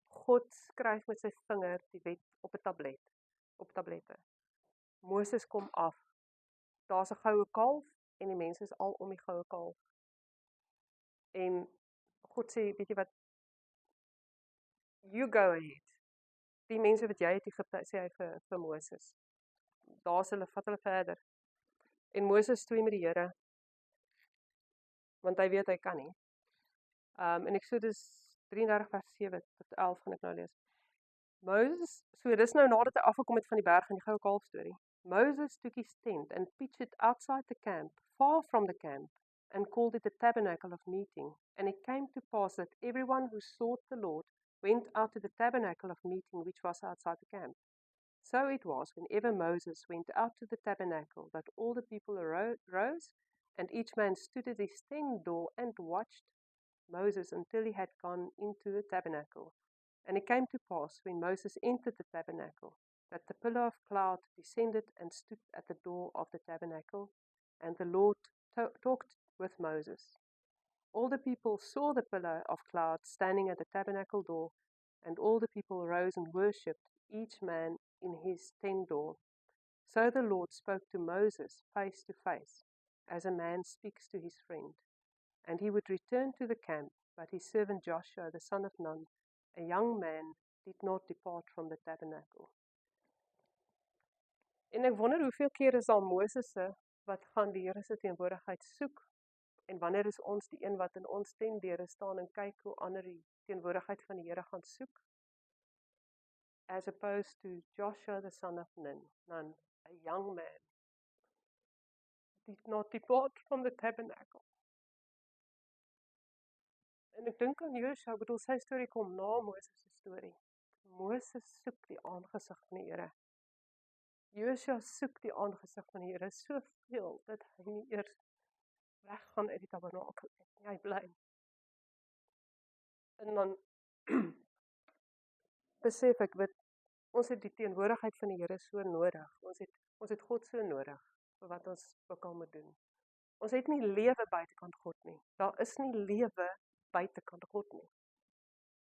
God skryf met sy vinger die wet op 'n tablet, op tablette. Moses kom af. Daar's 'n goue kalf en die mense is al om die goue kalf. En God sê, weet jy wat? You go ahead. Die mense wat jy het Egipte sê hy vir Moses. Daar's hulle, vat hulle verder. En Moses stoei met die Here, want hy weet hy kan nie. En Eksodus 33 vers 7 tot 11 gaan ek nou lees. Moses, so dis nou nadat hy afgekom het van die berg in die goue kalf storie. Moses took his tent and pitched it outside the camp, far from the camp, and called it the tabernacle of meeting. And it came to pass that everyone who sought the Lord went out to the tabernacle of meeting, which was outside the camp. So it was, whenever Moses went out to the tabernacle, that all the people rose, and each man stood at his tent door and watched Moses until he had gone into the tabernacle. And it came to pass, when Moses entered the tabernacle, that the pillar of cloud descended and stood at the door of the tabernacle, and the Lord talked with Moses. All the people saw the pillar of cloud standing at the tabernacle door, and all the people rose and worshipped, each man in his tent door. So the Lord spoke to Moses face to face, as a man speaks to his friend. And he would return to the camp, but his servant Joshua, the son of Nun, a young man, did not depart from the tabernacle. En ek wonder hoeveel keer is daar Mosese wat gaan die Here se teenwoordigheid soek, en wanneer is ons die een wat in ons tentdeure staan en kyk hoe ander die teenwoordigheid van die Here gaan soek, as opposed to Joshua the son of Nun, a young man, did not depart from the tabernacle. En ek dink aan Joshua, bedoel sy storie kom na Moses se storie. Moses soek die aangesig van die Here. Joshua soek die aangesig van die Here soveel dat hy nie eers weggaan uit die tabernakel nie. Hy bly. En dan besef ek dat ons het die teenwoordigheid van die Here so nodig. Ons het God so nodig vir wat ons ook al moet doen. Ons het nie lewe buitekant God nie. Daar is nie lewe buitekant God nie.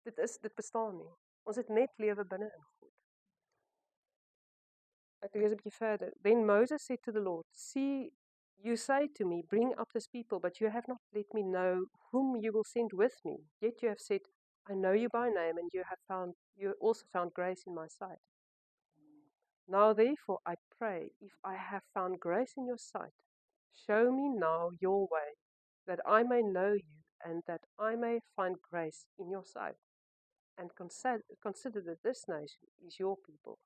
Dit bestaan nie. Ons het net lewe binne in God. Ek lees 'n bietjie verder. Then Moses said to the Lord, "See, you say to me, bring up this people, but you have not let me know whom you will send with me. Yet you have said, I know you by name, and you also found grace in my sight. Now therefore I pray, if I have found grace in your sight, show me now your way, that I may know you, and that I may find grace in your sight, and consider that this nation is your people."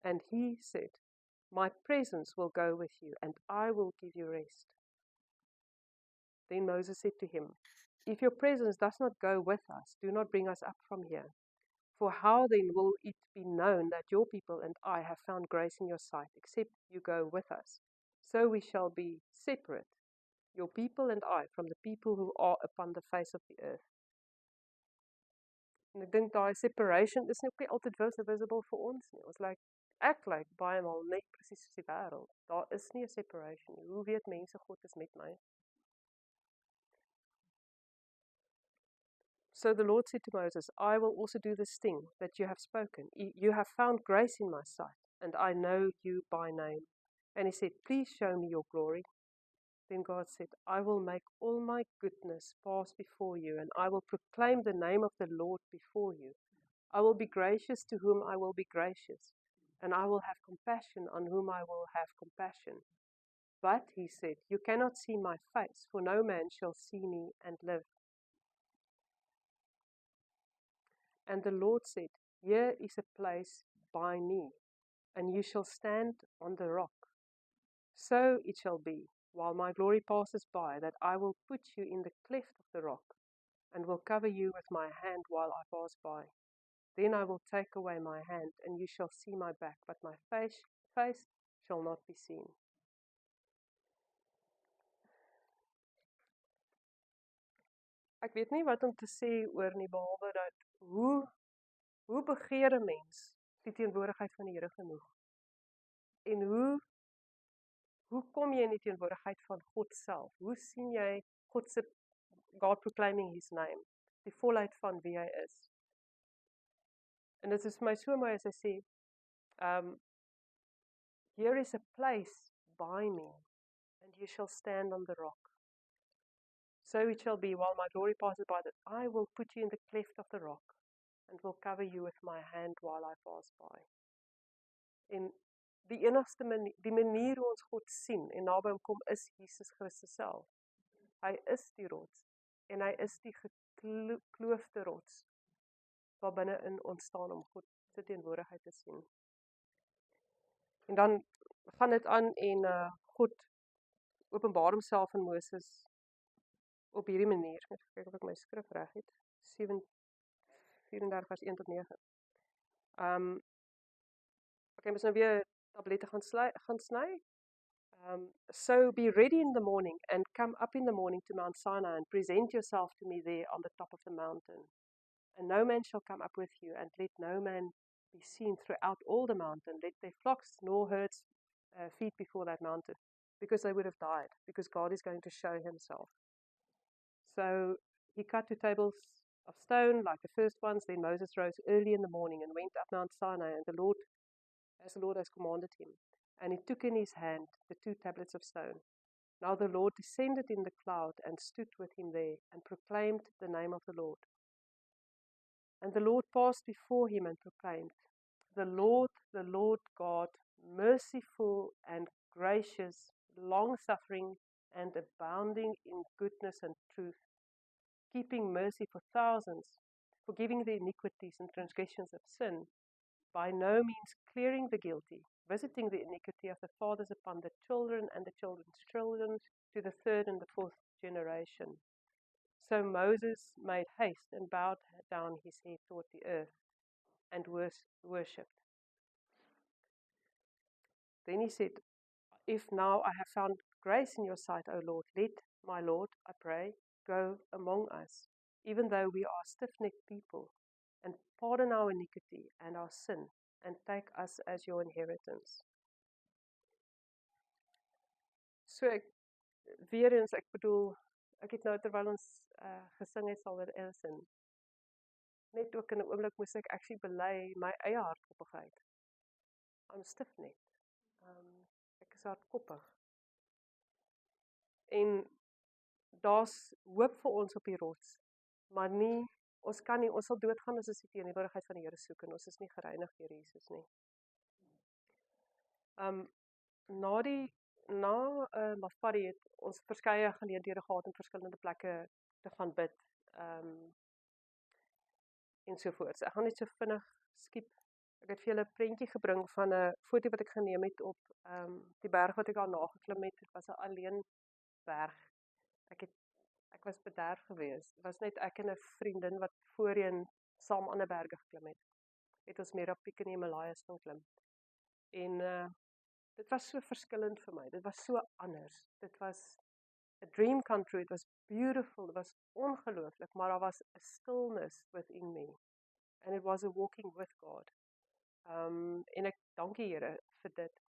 And he said, "My presence will go with you, and I will give you rest." Then Moses said to him, "If your presence does not go with us, do not bring us up from here. For how then will it be known that your people and I have found grace in your sight, except you go with us? So we shall be separate, your people and I, from the people who are upon the face of the earth." En ek dink daai separation is nie ook nie altyd visible vir ons nie. Ons ek lyk baie maal net presies soos die wêreld. Daar is nie 'n separation nie. Hoe weet mense God is met my? So the Lord said to Moses, "I will also do this thing that you have spoken. You have found grace in my sight, and I know you by name." And he said, "Please show me your glory." Then God said, "I will make all my goodness pass before you, and I will proclaim the name of the Lord before you. I will be gracious to whom I will be gracious, and I will have compassion on whom I will have compassion." But he said, "You cannot see my face, for no man shall see me and live." And the Lord said, "Here is a place by me, and you shall stand on the rock. So it shall be, while my glory passes by, that I will put you in the cleft of the rock, and will cover you with my hand while I pass by. Then I will take away my hand, and you shall see my back, but my face shall not be seen." Ek weet nie wat om te sê oor nie, behalwe dat hoe begeer 'n mens die teenwoordigheid van die Here genoeg? En hoe kom jy in die teenwoordigheid van God self? Hoe sien jy God proclaiming his name, die volheid van wie hy is? En dit is vir my so mooi as hy sê, "Here is a place by me, and you shall stand on the rock. So it shall be, while my glory passes by, that I will put you in the cleft of the rock, and will cover you with my hand while I pass by." En die enigste manier hoe ons God sien en naby hom kom, is Jesus Christus self. Hy is die rots, en hy is die gekloofde rots, wat binne in ons staan om God se teenwoordigheid te sien. En dan gaan dit aan en God openbaar homself aan Moses op hierdie manier. Ek moet kyk of ek my skrif reg het. 34 vers 1 tot 9. Okay, ons nou weer tablette gaan sny. "So be ready in the morning, and come up in the morning to Mount Sinai, and present yourself to me there on the top of the mountain. And no man shall come up with you, and let no man be seen throughout all the mountain. Let their flocks nor herds feed before that mountain, because they would have died, because God is going to show himself." So he cut 2 tables of stone like the first ones. Then Moses rose early in the morning and went up Mount Sinai, and as the Lord has commanded him. And he took in his hand the 2 tablets of stone. Now the Lord descended in the cloud and stood with him there and proclaimed the name of the Lord. And the Lord passed before him and proclaimed, the Lord God, merciful and gracious, long-suffering and abounding in goodness and truth, keeping mercy for thousands, forgiving the iniquities and transgressions of sin, by no means clearing the guilty, visiting the iniquity of the fathers upon the children and the children's children to the 3rd and the 4th generation. So Moses made haste and bowed down his head toward the earth and worshipped. Then he said, if now I have found grace in your sight, O Lord, let my Lord, I pray, go among us, even though we are stiff-necked people, and pardon our iniquity and our sin, and take us as your inheritance. So weer eens, ek bedoel, ek het nou terwyl ons gesing het saam met Ellison, net ook in 'n oomblik moes ek actually bely my eie hardkoppigheid. I'm stiff-necked. Ek is hardkoppig. En daar's hoop vir ons op die rots, maar nie, ons kan nie, ons sal doodgaan as ons die teenwoordigheid van die Here soek en ons is nie gereinig deur Jesus nie. Na Mafari het ons verskeie geleenthede gehad in verskillende plekke te gaan bid, ensovoorts. Ek gaan net so vinnig skiep. Ek het vir julle 'n prentjie gebring van 'n foto wat ek geneem het op die berg wat ek daar nageklim het. Dit was 'n alleen berg. Ek was bederf geweest. Dit was net ek en 'n vriendin wat voorheen saam aan 'n berge geklim het. Het ons meer op piek in die Himalajas gaan klim. En dit was so verskillend vir my. Dit was so anders. Dit was a dream come true. It was beautiful. Dit was ongelooflik, maar daar was 'n stillness within me. And it was a walking with God. En ek dankie Here vir dit.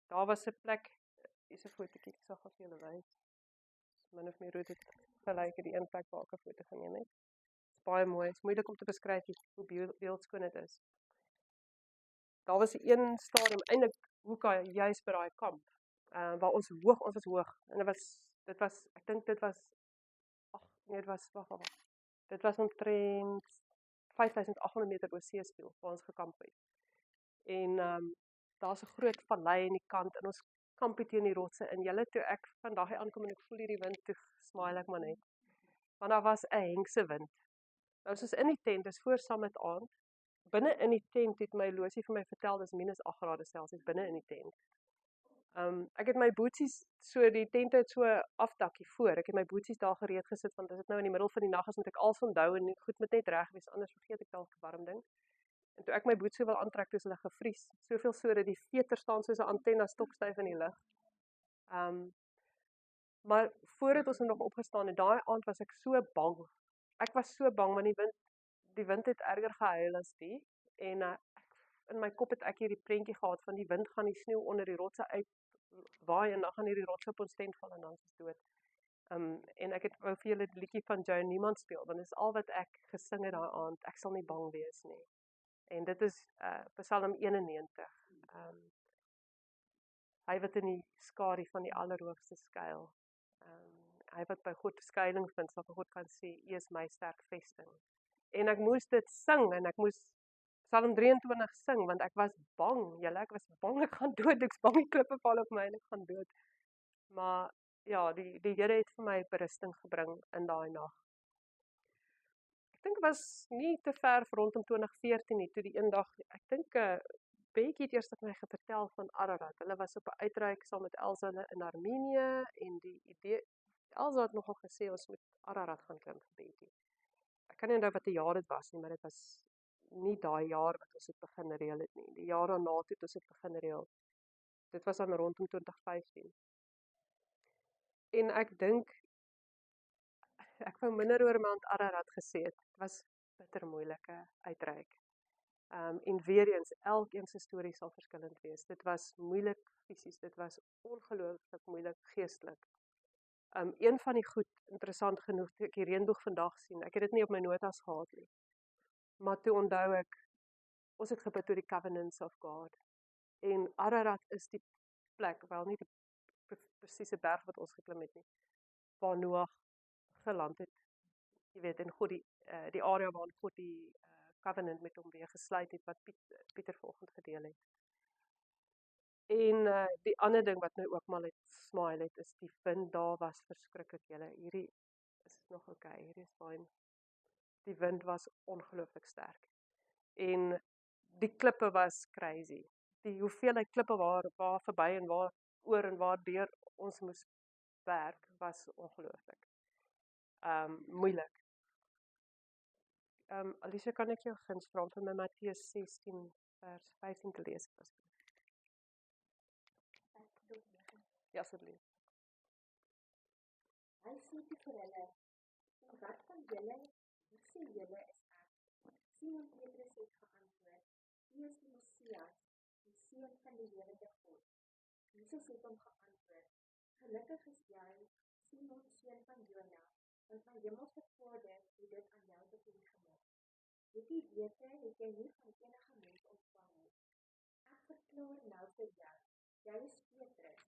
Daar was 'n plek, hier's 'n fotootjie, ek sal gou vir julle wys. Min of meer hoe dit gelyk het, die een plek waar ek 'n foto geneem het. Dit is baie mooi. Dit is moeilik om te beskryf hoe beeldskoon dit is. Daar was 'n een stadium eintlik hoeka juis by daai kamp, waar ons was hoog en dit was ek dink dit was dit was omtrent 5800 meter bo seespieël waar ons gekamp het. En daar's 'n groot vallei aan die kant en ons kamp teen die rotse en toe ek vandag aankom en ek voel hierdie wind, toe smile ek maar net. Want daar was 'n hengse wind. Nou soos in die tent, dis voor Summit aand. Binne in die tent het my losie vir my vertel dis -8°C binne in die tent. Ek het my boetsies, so die tent het so 'n afdakkie voor. Ek het my boetsies daar gereed gesit want as dit nou in die middel van die nag is, moet ek alles onthou en goed moet net reg wees, anders vergeet ek dalk 'n warm ding. En toe ek my boetsie wil aantrek, toe is hulle gevries. Soveel so dat die veter staan soos 'n antenna stokstyf in die lug. Maar voordat ons nog opgestaan het, daai aand was ek so bang. Ek was so bang want die wind het erger gehuil as die en in my kop het ek hierdie prentjie gehad van die wind gaan die sneeu onder die rotse uit waai en dan gaan hierdie rotse op ons tent val en dan is ons dood. En ek het wou vir julle 'n liedjie van Joan Niemand speel want dit is al wat ek gesing het daai aand. Ek sal nie bang wees nie. En dit is Psalm 91. Hy wat in die skadu van die Allerhoogste skuil. Hy wat by God skuilings vind, sal vir God kan sê, U is my sterk vesting. En ek moes dit sing en ek moes Psalm 23 sing want ek was bang, ek was bang ek gaan dood. Ek's bang die klippe val op my en ek gaan dood. Maar ja, die Here het vir my berusting gebring in daai nag. Ek dink was nie te ver rondom 2014 nie, toe die een dag, ek dink Becky het eers vir my vertel van Ararat. Hulle was op 'n uitreik saam met Elsa in Armenië en die idee, Elsa het nogal gesê ons moet Ararat gaan klim vir Becky. Ek kan nie onthou watter jaar dit was nie, maar dit was nie daai jaar wat ons dit begin reël het nie. Die jaar daarna het ons dit begin reël. Dit was dan rondom 2015. En ek dink ek wou minder oor Mount Ararat gesê het. Dit was bitter moeilike uitreik. En weer eens, elkeen se storie sal verskillend wees. Dit was moeilik fisies, dit was ongelooflik moeilik geestelik. Een van die goed, interessant genoeg, toe ek die reënboog vandag sien, ek het dit nie op my notas gehad nie, maar toe onthou ek, ons het gebid oor die covenants of God, en Ararat is die plek, wel nie die presiese berg wat ons geklim het nie, waar Noag geland het, jy weet, en God die area waar God die covenant met hom weer gesluit het, wat Pieter vanoggend gedeel het. En die ander ding wat my ook maar het smile het, is die wind daar was verskriklik, julle. Hierdie is nog okay, hierdie is fyn. Die wind was ongelooflik sterk. En die klippe was crazy. Die hoeveelheid klippe waar verby en waar oor en waar deur ons moes werk, was ongelooflik. Moeilik. Alicia, kan ek jou guns vra om vir my Matteus 16 vers 15 te lees? Ja, asseblief. Hy sê toe vir hulle, en wat van julle, wie sê julle is ek? Simon Petrus het geantwoord, U is die Messias, die Seun van die lewende God. Jesus het hom geantwoord, gelukkig is jy, Simon, seun van Jona, want my hemelse Vader het dit aan jou bekend gemaak. Hierdie wete het jy nie van enige mens ontvang nie. Ek verklaar nou vir jou, jy is Petrus.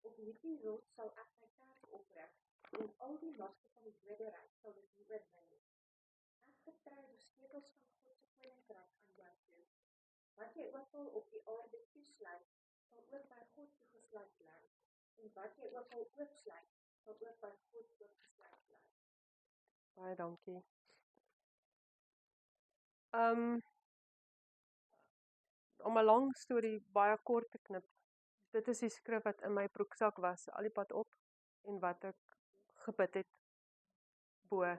Op hierdie rots sal ek my kerk oprig, en al die magte van die doderyk sal dit nie oorwin nie. Ek vertrou die sleutels van God se koninkryk aan jou toe. Wat jy ook al op die aarde toesluit, sal ook by God toegesluit bly. En wat jy ook al oopsluit, sal ook by God oopgesluit bly. Baie dankie. Om 'n lang storie baie kort te knip, dit is die skrif wat in my broeksak was, al die pad op, en wat ek gebid het bo.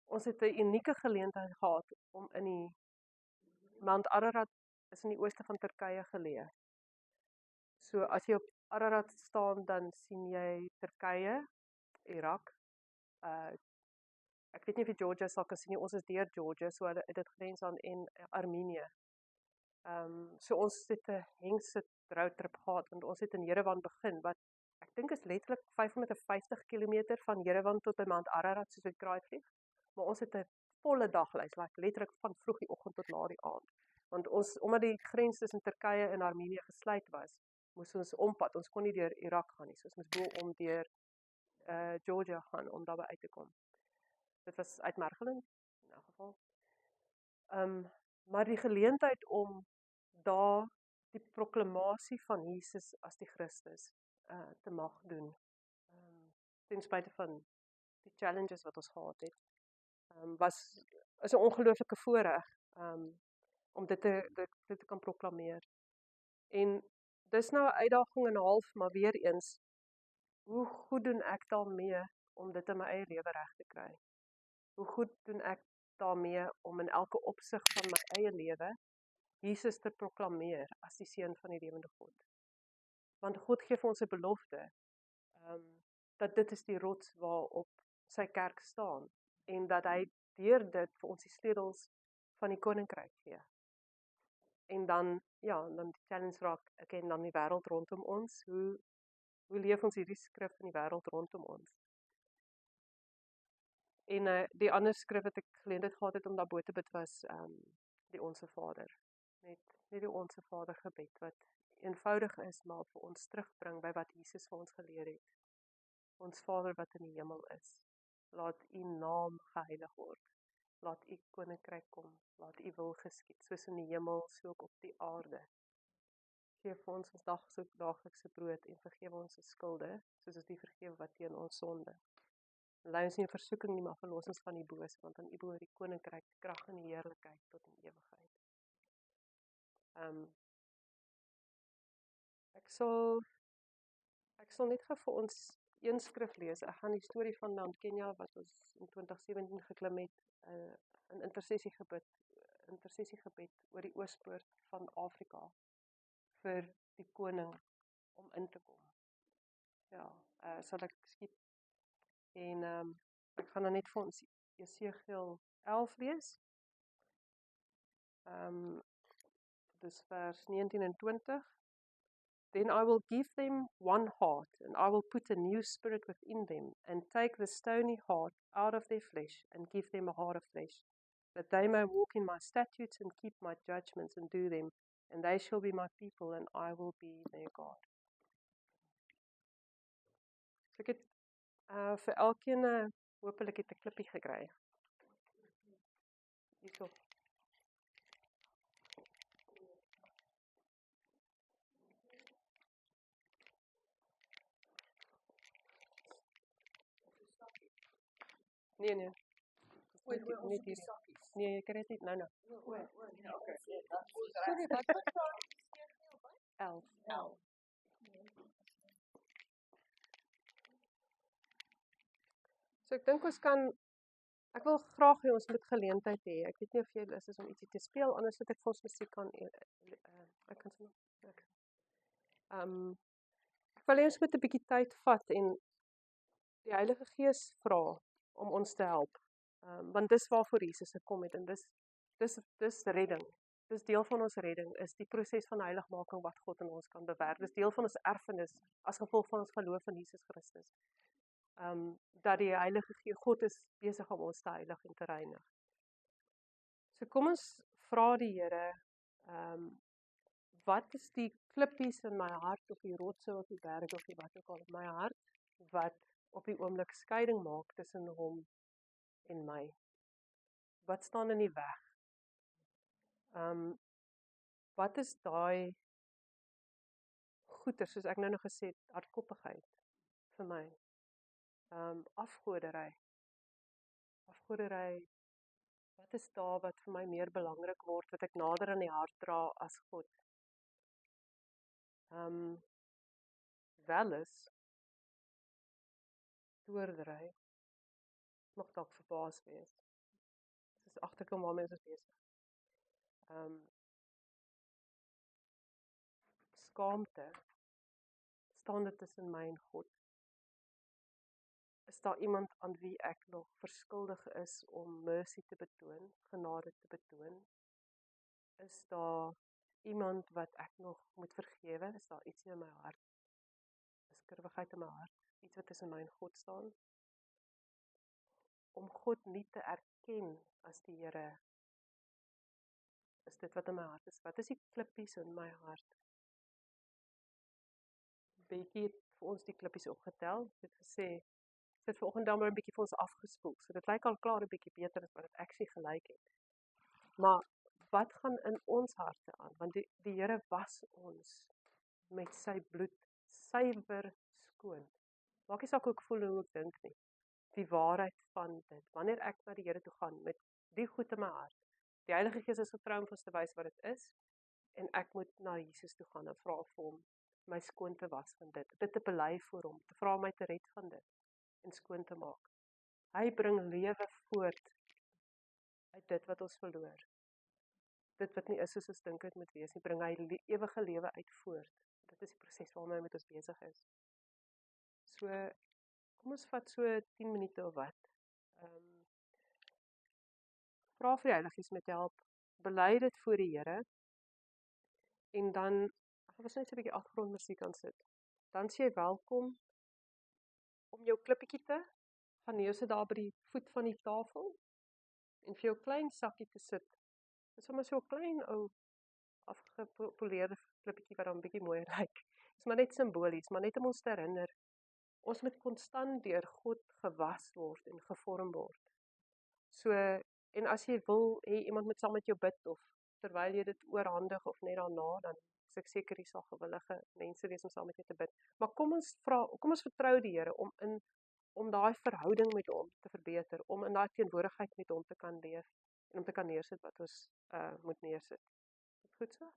Ons het 'n unieke geleentheid gehad om in die Mount Ararat is in die ooste van Turkye geleë. So as jy op Ararat staan, dan sien jy Turkye, Irak, ek weet nie of jy Georgia sal kan sien nie, ons is deur Georgia, so dit grens aan en Armenië. So ons het 'n hengse roadtrip gehad, want ons het in Jerewan begin, wat ek dink is letterlik 550 km van Jerewan tot by Mount Ararat, soos met kraaivlieg. Maar ons het 'n volle daglys, letterlik van vroeg die oggend tot laat die aand. Want omdat die grens tussen Turkye en Armenië gesluit was, moes ons ompad. Ons kon nie deur Irak gaan nie, so ons moes bo om deur Georgia gaan om daarby uit te kom. Dit was uitmergelend in elk geval. Maar die geleentheid om daar die proklamasie van Jesus as die Christus te mag doen, ten spyte van die challenges wat ons gehad het, is 'n ongelooflike voorreg om dit te kan proklameer. En dis nou 'n uitdaging en 'n half, maar weer eens, hoe goed doen ek daarmee om dit in my eie lewe reg te kry? Hoe goed doen ek daarmee om in elke opsig van my eie lewe Jesus te proklameer as die Seun van die lewende God? Want God gee vir ons 'n belofte, dat dit is die rots waarop sy kerk staan, en dat hy deur dit vir ons die sleutels van die koninkryk gee. En dan die challenge raak, en dan die wêreld rondom ons, hoe leef ons hierdie skrif in die wêreld rondom ons? En die ander skrif wat ek geleentheid gehad het om daarbo te bid was die Onse Vader. Net die Onse Vader gebed wat eenvoudig is, maar vir ons terugbring by wat Jesus vir ons geleer het. Ons Vader wat in die hemel is, laat U naam geheilig word. Laat U koninkryk kom, laat U wil geskied, soos in die hemel, so ook op die aarde. Geef vir ons daaglikse brood en vergewe ons ons skulde, soos ons die vergewe wat teen ons sonde. Lei ons nie in versoeking nie, maar verlos ons van die bose, want aan U behoort die koninkryk, die krag en die heerlikheid tot in ewigheid. Ek sal net gou vir ons een skrif lees. Ek gaan die storie van Mount Kenya wat ons in 2017 geklim het, 'n intersessiegebed oor die oospoort van Afrika vir die koning om in te kom. Ja, sal ek skiep. En ek gaan dan net vir ons Jesegiel 11 lees. Dis vers 19 en 20. Then I will give them one heart, and I will put a new spirit within them, and take the stony heart out of their flesh, and give them a heart of flesh, that they may walk in my statutes and keep my judgments and do them, and they shall be my people, and I will be their God. So ek het vir elkeen hopelik het 'n klippie gekry. Hierso. Nee. Wait, Net ons op die hierdie. sakkies. Nee, jy kry dit nou. Ja, okay. Sorry, wat was daar? 11. So ek dink ons kan, ek wil graag hê ons moet geleentheid hê. Ek weet nie of jy lus is om ietsie te speel, anders het ek vir ons musiek aan ek kan sommer ek wil hê ons moet 'n bietjie tyd vat en die Heilige Gees vra om ons te help. Want dis waarvoor Jesus gekom het en dis redding. Dis deel van ons redding, is die proses van heiligmaking wat God in ons kan bewerk. Dis deel van ons erfenis as gevolg van ons geloof in Jesus Christus. Dat die Heilige Gees, God is besig om ons te heilig en te reinig. So kom ons vra die Here, wat is die klippies in my hart, of die rotse, of die berge, of die wat ook al in my hart, wat op die oomblik skeiding maak tussen hom en my? Wat staan in die weg? Wat is daai goeie, soos ek nou gesê het, hardkoppigheid vir my? Afgodery, wat is daar wat vir my meer belangrik word, wat ek nader aan die hart dra as God? Welis, toordery, mag dalk verbaas wees. Dis agterkom waarmee ons is besig. Skaamte, staan dit tussen my en God? Is daar iemand aan wie ek nog verskuldig is om mercy te betoon, genade te betoon? Is daar iemand wat ek nog moet vergewe? Is daar iets in my hart? Is skurwigheid in my hart? Iets wat tussen my en God staan? Om God nie te erken as die Here, is dit wat in my hart is. Wat is die klippies in my hart? Betjie het vir ons die klippies opgetel. Sy het gesê, sy het vanoggend dan maar 'n bietjie vir ons afgespoel. So dit lyk al klaar 'n bietjie beter as wat dit actually gelyk het. Maar wat gaan in ons harte aan? Want die Here was ons met sy bloed suiwer skoon. Maak nie saak hoe ek voel en hoe ek dink nie. Die waarheid van dit. Wanneer ek na die Here toe gaan met die goed in my hart, die Heilige Gees is getrou om ons te wys wat dit is, en ek moet na Jesus toe gaan en vra vir hom my skoon te was van dit te bely voor hom, te vra my te red van dit en skoon te maak. Hy bring lewe voort uit dit wat ons verloor. Dit wat nie is soos ons dink dit moet wees nie, bring hy ewige lewe uit voort. Dit is die proses waarmee met ons besig is. So, kom ons vat so 10 minute of wat. Vra vir die Heilige Gees met help, bely dit voor die Here, en dan, ek was net so 'n bietjie agtergrondmusiek aan sit, dan sê jy welkom om jou klippietjie te gaan neersit daar by die voet van die tafel, en vir jou klein sakkie te sit. Dit is sommer so 'n klein ou, afgepoleerde klippietjie wat dan 'n bietjie mooier lyk. Dit is maar net simbolies, maar net om ons te herinner, ons moet konstant deur God gewas word en gevorm word. So, en as jy wil hê iemand moet saam met jou bid, of terwyl jy dit oorhandig of net daarna, dan is ek seker jy sal gewillige mense wees om saam met jou te bid. Maar kom ons vertrou die Here om daai verhouding met hom te verbeter, om in daai teenwoordigheid met hom te kan leef en om te kan neersit wat ons moet neersit. Is dit goed so?